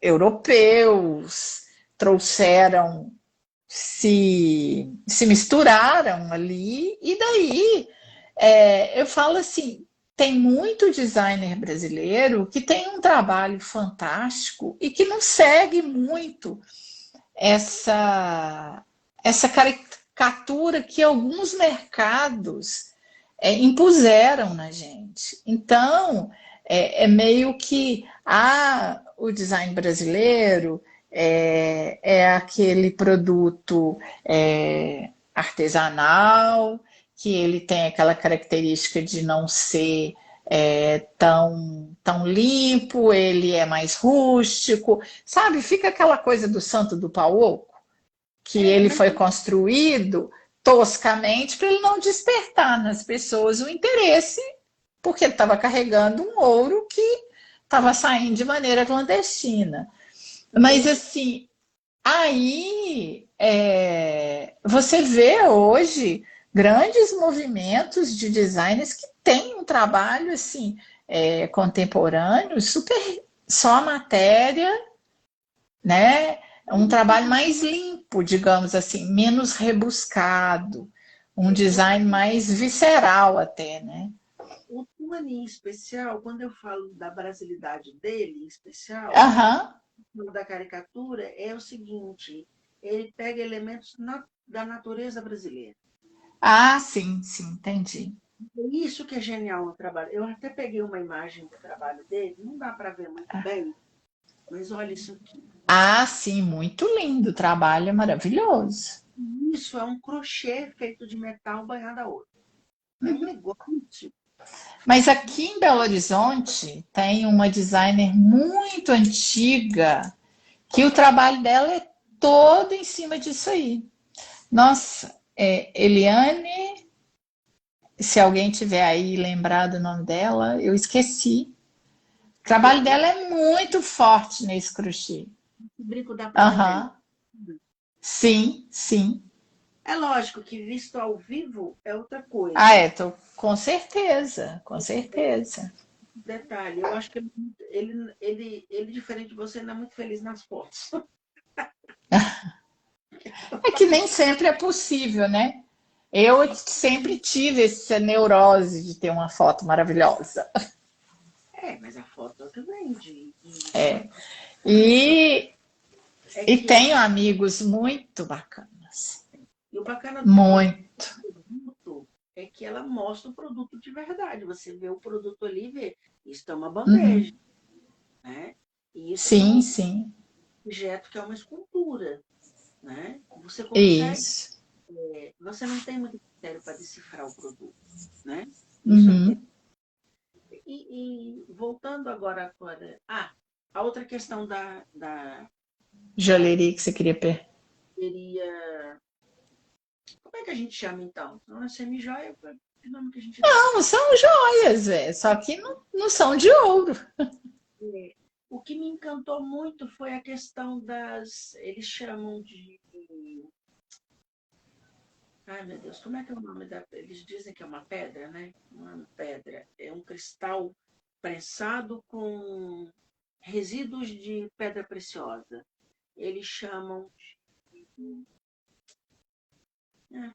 europeus, trouxeram, se misturaram ali, e daí eu falo assim, tem muito designer brasileiro que tem um trabalho fantástico e que não segue muito essa, essa caricatura que alguns mercados impuseram na gente. Então, meio que o design brasileiro é aquele produto artesanal, que ele tem aquela característica de não ser tão limpo, ele é mais rústico, sabe? Fica aquela coisa do santo do pau oco, que ele foi construído toscamente para ele não despertar nas pessoas o interesse, porque ele estava carregando um ouro que estava saindo de maneira clandestina. Mas assim, aí você vê hoje grandes movimentos de designers que têm um trabalho assim contemporâneo, super só matéria, né? Um trabalho mais limpo, digamos assim, menos rebuscado, um design mais visceral até, né? O Tuani, em especial, quando eu falo da brasilidade dele, em especial, da caricatura, é o seguinte, ele pega elementos da natureza brasileira. Ah, sim, entendi. Isso que é genial no trabalho. Eu até peguei uma imagem do trabalho dele, não dá para ver muito bem, mas olha isso aqui. Ah, sim, muito lindo, o trabalho é maravilhoso. Isso é um crochê feito de metal banhado a ouro. É um negócio. Mas aqui em Belo Horizonte tem uma designer muito antiga que o trabalho dela é todo em cima disso aí. Nossa, Eliane, se alguém tiver aí lembrado o nome dela, eu esqueci. O trabalho dela é muito forte nesse crochê. O brinco da praia. Sim. É lógico que visto ao vivo é outra coisa. Com certeza. Detalhe, eu acho que ele diferente de você, não é muito feliz nas fotos. É que nem sempre é possível, né? Eu sempre tive essa neurose de ter uma foto maravilhosa. Mas a foto é o que vende. E tenho amigos muito bacanas. E o bacana muito. Produto é que ela mostra o produto de verdade. Você vê o produto ali e vê, isso é uma bandeja. Né? E isso é um objeto que é uma escultura. Né? Você consegue. Isso. Você não tem muito critério para decifrar o produto. Né? E voltando agora. A outra questão da joalheria que você queria per. Seria. Como é que a gente chama então? Não é semi-joia? Que nome que a gente Não, são joias, só que não são de ouro. O que me encantou muito foi a questão das. Eles chamam de. Ai, meu Deus, como é que é o nome da. Eles dizem que é uma pedra, né? Não é uma pedra, é um cristal prensado com resíduos de pedra preciosa. Eles chamam de.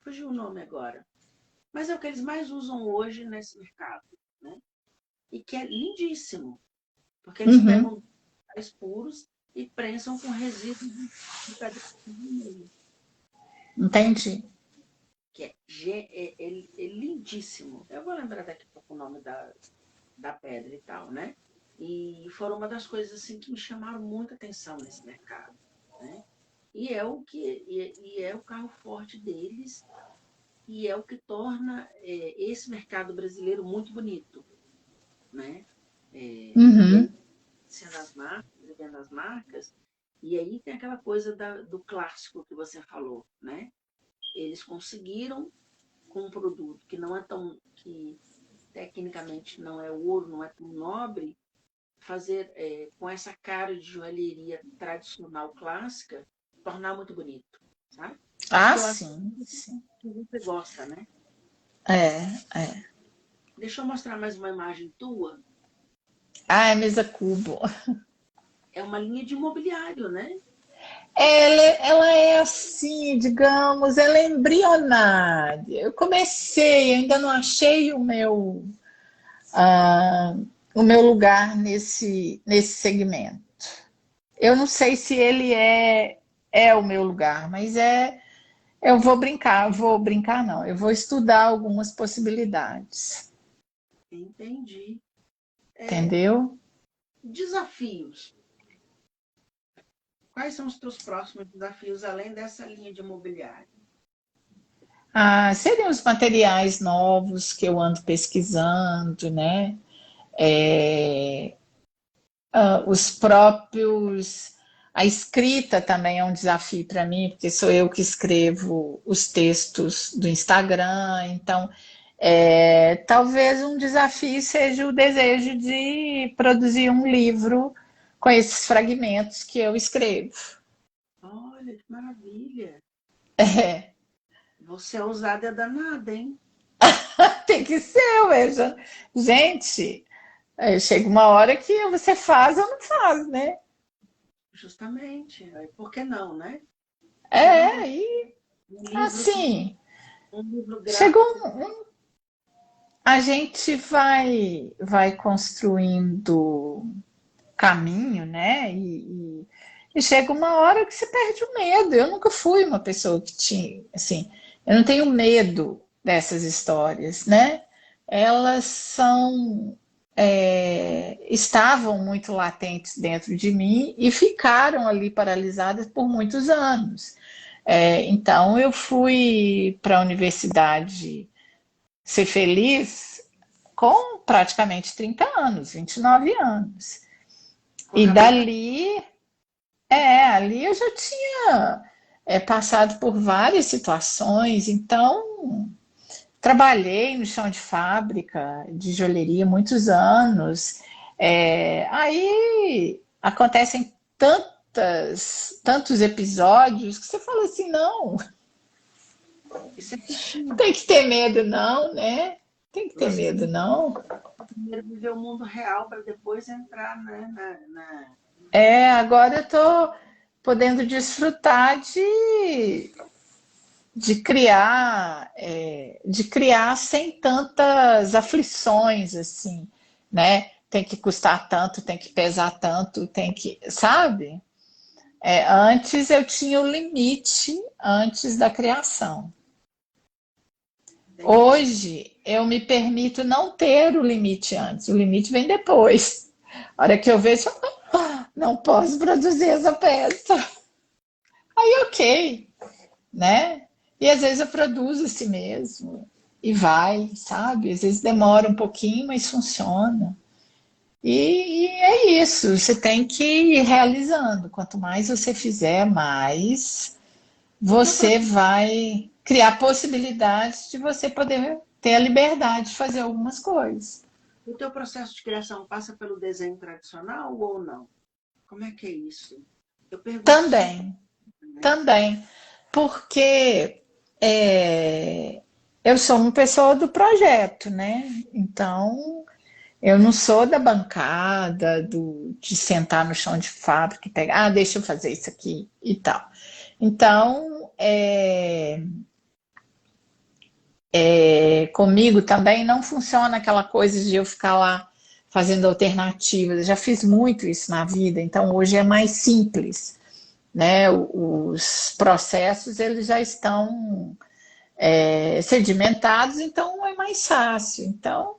Fugiu o nome agora. Mas é o que eles mais usam hoje nesse mercado, né? E que é lindíssimo, porque eles pegam cristais puros e prensam com resíduos de pedra preciosa. Entendi. Que é lindíssimo. Eu vou lembrar daqui a pouco o nome da pedra e tal, né? E foram uma das coisas assim que me chamaram muita atenção nesse mercado, né? E é o carro forte deles e é o que torna esse mercado brasileiro muito bonito, né? Sendo as marcas, vendo as marcas, e aí tem aquela coisa do clássico que você falou, né? Eles conseguiram, com um produto que não é tão, que tecnicamente não é ouro, não é tão nobre, fazer com essa cara de joalheria tradicional clássica, tornar muito bonito, sabe? Sim. Que você gosta, né? Deixa eu mostrar mais uma imagem tua. É mesa cubo. É uma linha de imobiliário, né? Ela é assim, digamos, ela é embrionária. Eu comecei, ainda não achei ah, o meu lugar nesse segmento. Eu não sei se ele é o meu lugar, mas eu vou brincar não, eu vou estudar algumas possibilidades, Entendi. É, entendeu? desafios. Quais são os teus próximos desafios, além dessa linha de imobiliário? Ah, seriam os materiais novos que eu ando pesquisando, né? É, os próprios. A escrita também é um desafio para mim, porque sou eu que escrevo os textos do Instagram, então talvez um desafio seja o desejo de produzir um livro com esses fragmentos que eu escrevo. Olha, que maravilha. É, Você é ousada é danada, hein? tem que ser, ué. Gente, chega uma hora que você faz ou não faz, né? Justamente. Por que não, né? Por que não fazer E um livro, assim, um livro chegou gráfico? a gente vai construindo caminho, né? E chega uma hora que você perde o medo. Eu nunca fui uma pessoa que tinha, assim, eu não tenho medo dessas histórias, né? Elas estavam muito latentes dentro de mim e ficaram ali paralisadas por muitos anos. Então eu fui para a universidade ser feliz com praticamente 30 anos, 29 anos. Com a E cabeça. ali eu já tinha passado por várias situações, então trabalhei no chão de fábrica de joalheria muitos anos. Aí acontecem tantos episódios que você fala assim, não, Isso é destino. tem que ter medo, não, né? Tem que ter Você medo, não. primeiro viver o mundo real para depois entrar, né, Agora eu tô podendo desfrutar de criar sem tantas aflições, assim, né? Tem que custar tanto, tem que pesar tanto, tem que, sabe? Antes eu tinha o limite antes da criação. Entendi. Hoje eu me permito não ter o limite antes, o limite vem depois. A hora que eu vejo, não posso produzir essa peça. Aí, ok, né? E às vezes eu produzo assim mesmo e vai, sabe? Às vezes demora um pouquinho, mas funciona. E é isso, você tem que ir realizando. Quanto mais você fizer, mais O teu, você vai criar possibilidades de você poder ter a liberdade de fazer algumas coisas. o teu processo de criação passa pelo desenho tradicional ou não? Como é que é isso? Eu pergunto sempre, Também, né? também, porque é, eu sou uma pessoa do projeto, né? Então, eu não sou da bancada, de sentar no chão de fábrica e pegar, deixa eu fazer isso aqui e tal. Então, comigo também não funciona aquela coisa de eu ficar lá fazendo alternativas. Eu já fiz muito isso na vida, então hoje é mais simples, né? Os processos eles já estão sedimentados, então é mais fácil. Então,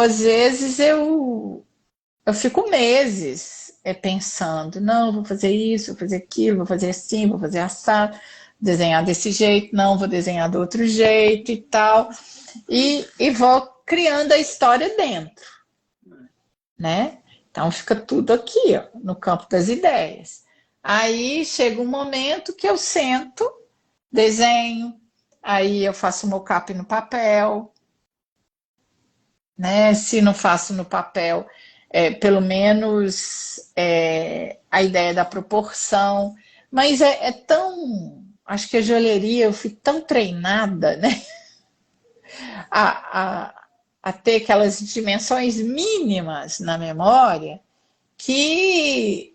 às vezes eu fico meses pensando, não, vou fazer isso, vou fazer aquilo, vou fazer assim, vou fazer assado, desenhar desse jeito, não, vou desenhar do outro jeito e tal. E vou criando a história dentro, né? Então fica tudo aqui, ó, no campo das ideias. Aí chega um momento que eu sento, desenho, aí eu faço o mockup no papel, né? Se não faço no papel, pelo menos a ideia da proporção. Mas é tão. Acho que a joalheria eu fui tão treinada, né? A, a, a ter aquelas dimensões mínimas na memória que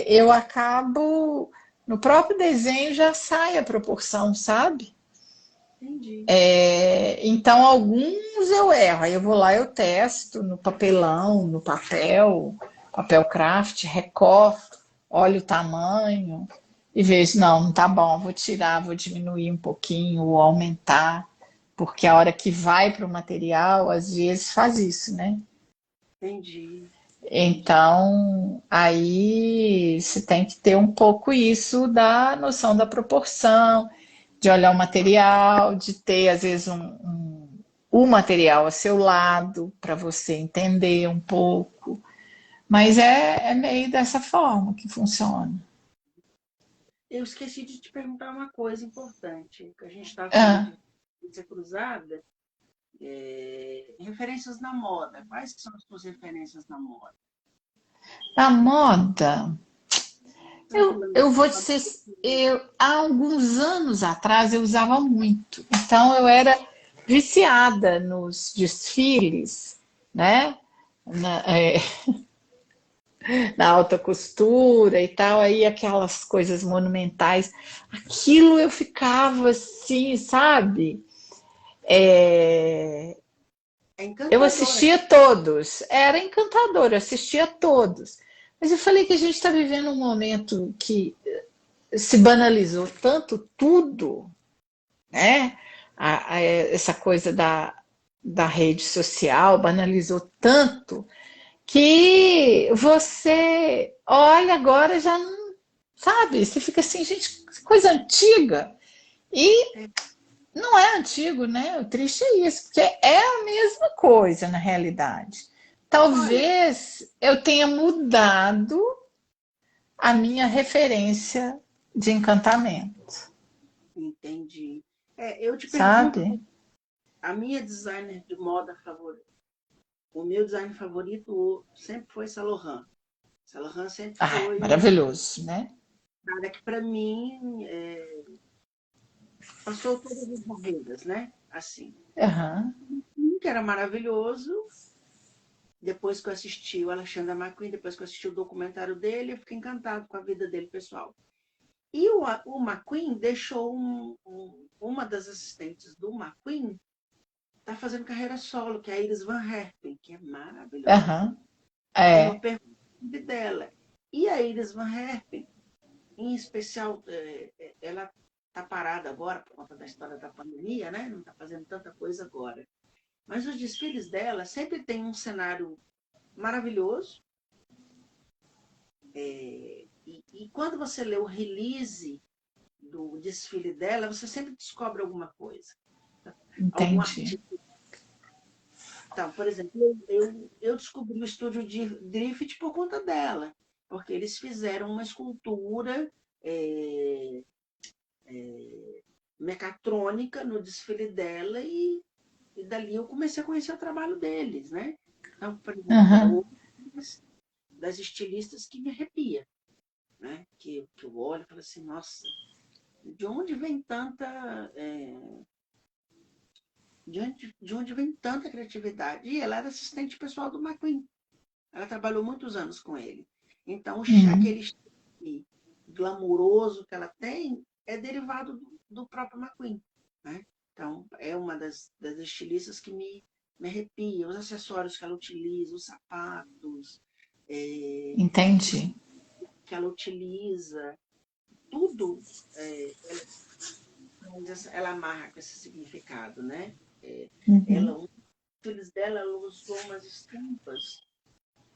eu acabo. No próprio desenho já sai a proporção, sabe? Entendi. Então, alguns eu erro. Aí eu vou lá, eu testo no papelão, no papel craft, recorto, olho o tamanho e vejo, não tá bom, vou tirar, vou diminuir um pouquinho ou aumentar, porque a hora que vai para o material, às vezes faz isso, né? Entendi. Entendi. Então, aí você tem que ter um pouco isso da noção da proporção, de olhar o material, de ter, às vezes, o material a seu lado, para você entender um pouco. Mas é meio dessa forma que funciona. Eu esqueci de te perguntar uma coisa importante, que a gente estava falando Ah, de referência cruzada, referências na moda. Quais que são as suas referências na moda? a moda, Estamos falando eu de vou moda. dizer, há alguns anos atrás eu usava muito. Então eu era viciada nos desfiles, né? Na, é, na alta costura e tal, aí aquelas coisas monumentais. Aquilo eu ficava assim, sabe? É, É eu encantadora. assistia todos, era encantador, eu assistia todos. Mas eu falei que a gente está vivendo um momento que se banalizou tanto tudo, né? Essa coisa da rede social banalizou tanto que você olha agora já não sabe, você fica assim, gente, coisa antiga. E É, não é antigo, né? O triste é isso, porque é a mesma coisa na realidade. olha, Talvez eu tenha mudado a minha referência de encantamento, entendi. Eu te pergunto, sabe? a minha designer de moda favorita, o meu designer favorito sempre foi Saint Laurent. Saint Laurent sempre Ah, foi um maravilhoso, né? cara que, para mim, passou todas as barreiras, né? Assim, Aham, que era maravilhoso. Depois que eu assisti o Alexander McQueen, depois que eu assisti o documentário dele, eu fiquei encantado com a vida dele pessoal. E o McQueen deixou uma das assistentes do McQueen tá fazendo carreira solo, que é a Iris Van Herpen, que é maravilhosa. aham, E uma é. pergunta dela. E a Iris Van Herpen, em especial, ela está parada agora por conta da história da pandemia, né? Não está fazendo tanta coisa agora. Mas os desfiles dela sempre tem um cenário maravilhoso. E quando você lê o release do desfile dela, você sempre descobre alguma coisa. Algum Entendi. artista. Então, por exemplo, eu descobri o estúdio de Drift por conta dela, porque eles fizeram uma escultura é, mecatrônica no desfile dela e dali eu comecei a conhecer o trabalho deles, né? Então, por exemplo, é Aham, uma das estilistas que me arrepia, né? Que eu olho e falo assim, nossa, de onde vem tanta de onde vem tanta criatividade? E ela era assistente pessoal do McQueen. Ela trabalhou muitos anos com ele. Então, uhum, aquele estilo glamouroso que ela tem é derivado do próprio McQueen. Né? Então, é uma das estilistas que me arrepia. Os acessórios que ela utiliza, os sapatos, é, entendi. que ela utiliza, tudo ela amarra com esse significado. Né? É, Uhum. ela, um dos filhos dela, ela usou umas estampas.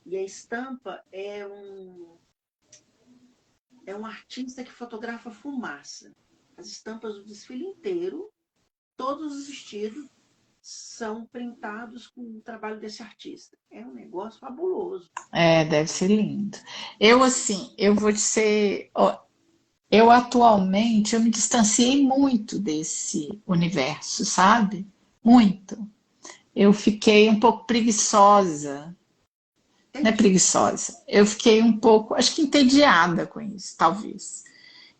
E a estampa é um artista que fotografa fumaça. As estampas do desfile inteiro, todos os vestidos, são printados com o trabalho desse artista. É um negócio fabuloso. É, deve ser lindo. Eu, assim, eu vou te ser. Ó, eu atualmente eu me distanciei muito desse universo, sabe? Muito. Eu fiquei um pouco preguiçosa. Não é Entendi. preguiçosa. Eu fiquei um pouco, acho que entediada com isso, talvez.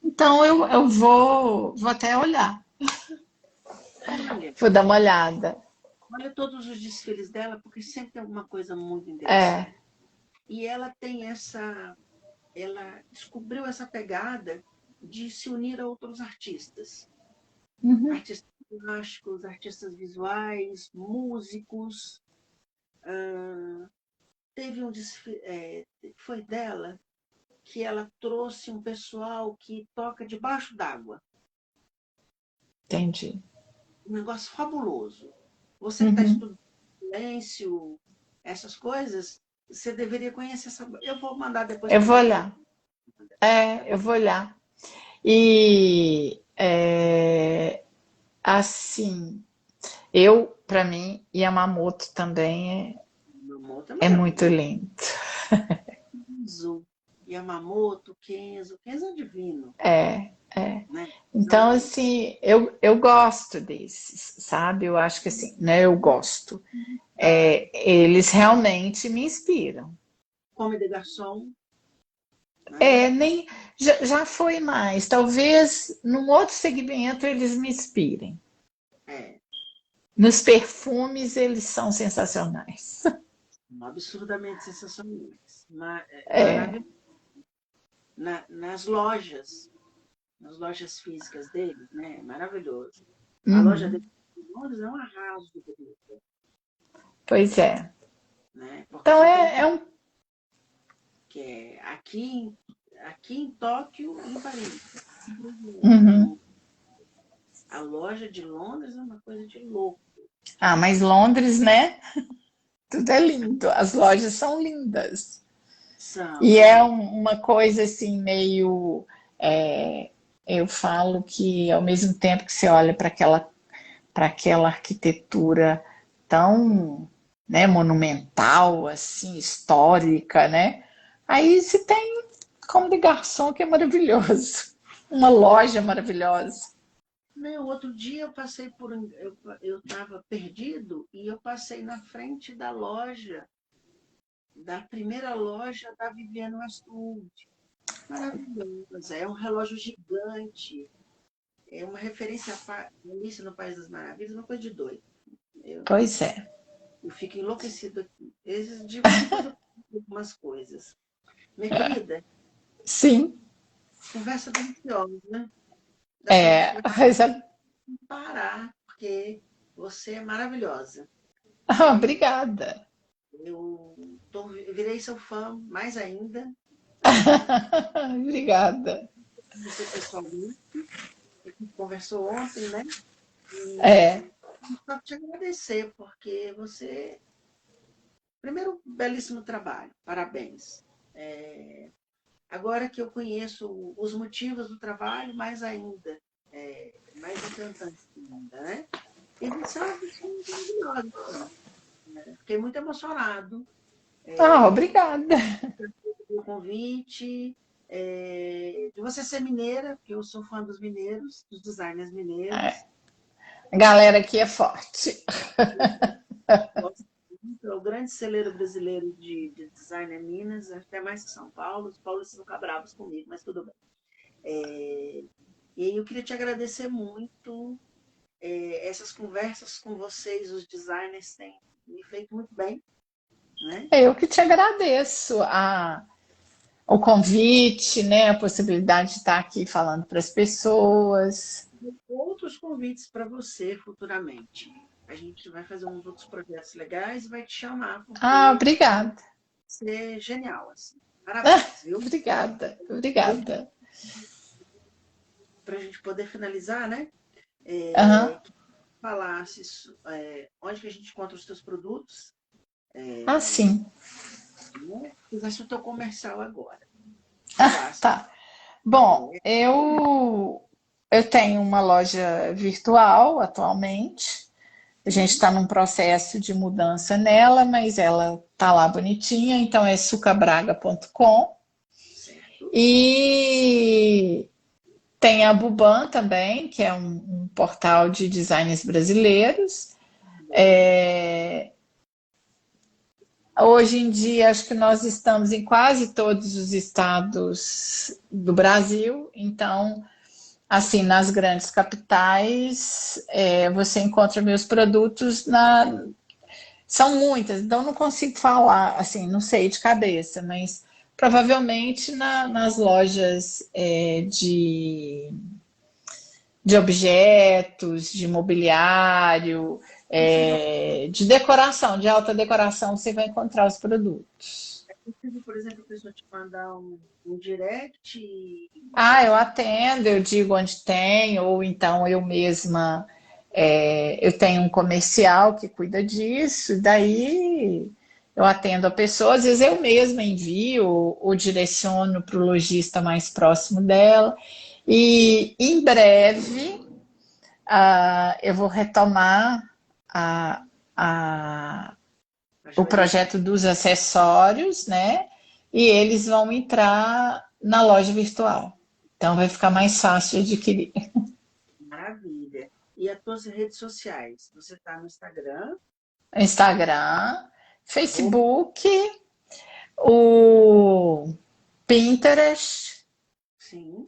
Então eu vou até olhar, Olha, vou dar uma olhada. olha todos os desfiles dela, porque sempre tem alguma coisa muito É, interessante. E ela tem ela descobriu essa pegada de se unir a outros artistas. uhum, Artistas plásticos, artistas visuais, músicos. Teve um desfile, foi dela, que ela trouxe um pessoal que toca debaixo d'água. Entendi. Um negócio fabuloso. Você que está Uhum. estudando silêncio, essas coisas, você deveria conhecer essa. Eu vou mandar depois Eu para vou você. olhar. Eu vou olhar. E assim, para mim, Yamamoto também Meu moto é é muito maravilhoso. lindo. Kenzo, Yamamoto, Kenzo. Kenzo é divino, É, é. né? Então, Maravilhoso. assim, eu gosto desses, sabe? Eu acho que assim, né? Eu gosto. Eles realmente me inspiram. Come de garçom, né? Nem já foi mais. Talvez num outro segmento eles me inspirem. É, Nos perfumes eles são sensacionais. absurdamente sensacionais. É. Maravilhoso. Nas lojas físicas deles, né? Maravilhoso. A loja Uhum. deles em Londres é um arraso de bonito, Pois é. né? Porque Então só tem é um. que é aqui em Tóquio e em Paris. Uhum. A loja de Londres é uma coisa de louco. Ah, mas Londres, né? Tudo é lindo. As lojas são lindas. E é São. uma coisa assim, meio. é, eu falo que ao mesmo tempo que você olha para aquela arquitetura tão, né, monumental, assim, histórica, né? Aí se tem como de garçom que é maravilhoso. Uma loja maravilhosa. Meu, outro dia eu passei por. Eu estava perdido e eu passei na frente da loja, da primeira loja da Vivienne Westwood. Maravilhosa. É um relógio gigante. É uma referência a Alice no País das Maravilhas, uma coisa de doido. Eu, Pois é. eu fico enlouquecido aqui. De vez em quando eu faço algumas coisas. Minha querida, Sim. conversa deliciosa, né? Dá para a gente É, mas, parar, porque você é maravilhosa. É, obrigada. virei seu fã mais ainda, né? Obrigada. Você pessoalmente, a gente conversou ontem, né? É, E só te agradecer, porque você, primeiro, belíssimo trabalho, parabéns. É, agora que eu conheço os motivos do trabalho, mais ainda, mais encantante ainda, né? E você é uma pessoa maravilhosa, assim, né? Fiquei muito emocionado obrigada. pelo convite, de você ser mineira, porque eu sou fã dos mineiros, dos designers mineiros. A galera aqui é forte. Gosto muito, é o grande celeiro brasileiro de design é Minas, até mais que São Paulo. Os paulistas vão ficar bravos comigo, mas tudo bem. E aí eu queria te agradecer muito. Essas conversas com vocês, os designers, têm me feito muito bem, né? Eu que te agradeço o convite, né, a possibilidade de estar aqui falando para as pessoas. Outros convites para você futuramente. A gente vai fazer uns outros projetos legais e vai te chamar, porque Obrigada. você é genial, assim. Parabéns, viu? Obrigada, obrigada. Para a gente poder finalizar, né? Aham. Falasse onde que a gente encontra os teus produtos, Sim. né? Fizesse o teu comercial agora. Falasse. Tá. Bom, eu tenho uma loja virtual atualmente. A gente está num processo de mudança nela, mas ela tá lá bonitinha, então é sucabraga.com. Certo? E tem a Buban também, que é um portal de designs brasileiros. É, hoje em dia, acho que nós estamos em quase todos os estados do Brasil, então, assim, nas grandes capitais, você encontra meus produtos são muitas, então não consigo falar, assim, não sei de cabeça, mas provavelmente nas lojas de objetos, de mobiliário, de decoração, de alta decoração, você vai encontrar os produtos. possível, por exemplo, a pessoa te mandar um direct e Ah, eu você atendo, eu digo onde tem, ou então eu mesma, eu tenho um comercial que cuida disso, daí eu atendo a pessoa, às vezes eu mesma envio ou direciono para o lojista mais próximo dela. E em breve eu vou retomar a, a- a o joalheria. projeto dos acessórios, né? E eles vão entrar na loja virtual. Então vai ficar mais fácil de adquirir. Maravilha. E as tuas redes sociais? Você está no Instagram, Instagram, arroba, Facebook, o Pinterest, sim.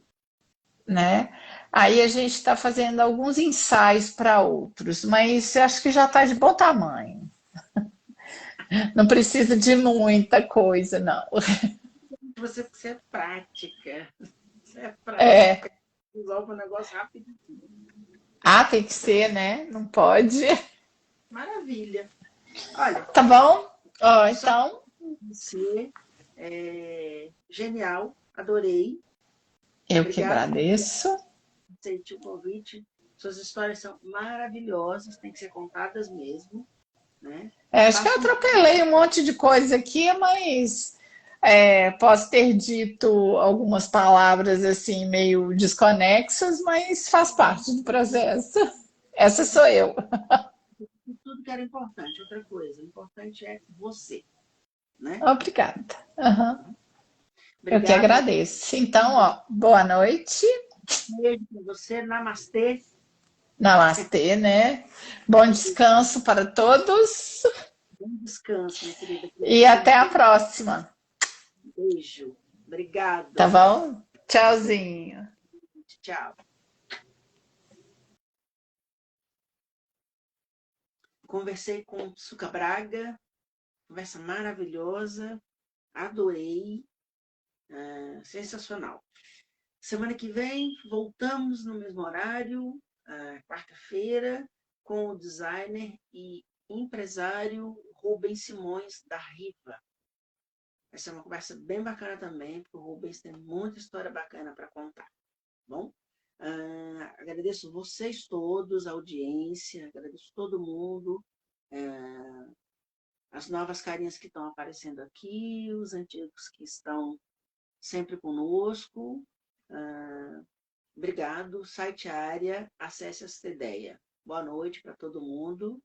né? Aí a gente está fazendo alguns ensaios para outros, mas acho que já está de bom tamanho. Não precisa de muita coisa, não. Você é prática. Você é É. prática. Resolve o negócio rápido. Ah, tem que ser, né? Não pode. Maravilha. Olha, Tá bom? Ó, só então, você genial, adorei. eu que Obrigada por agradeço. aceitar o convite. Suas histórias são maravilhosas, têm que ser contadas mesmo, né? Acho que eu Faço um atropelei um monte de coisa aqui, mas posso ter dito algumas palavras assim meio desconexas, mas faz parte do processo. Essa você sou disse eu. tudo que era importante. Outra coisa, o importante é você, né? Obrigada. Uhum. Eu que Obrigada, agradeço. Então, ó, boa noite. beijo para você, namastê. Namastê, né? Bom descanso para todos Bom descanso, minha querida. e até a próxima. Beijo. Tá Obrigada. bom? Tchauzinho. Tchau. Conversei com Suca Braga, conversa maravilhosa, adorei, sensacional. Semana que vem, voltamos no mesmo horário, quarta-feira, com o designer e empresário Rubens Simões da Riva. Essa é uma conversa bem bacana também, porque o Rubens tem muita história bacana para contar. Tá bom? Agradeço vocês todos, a audiência, agradeço todo mundo, as novas carinhas que estão aparecendo aqui, os antigos que estão sempre conosco. Obrigado, site área, acesse esta ideia. Boa noite para todo mundo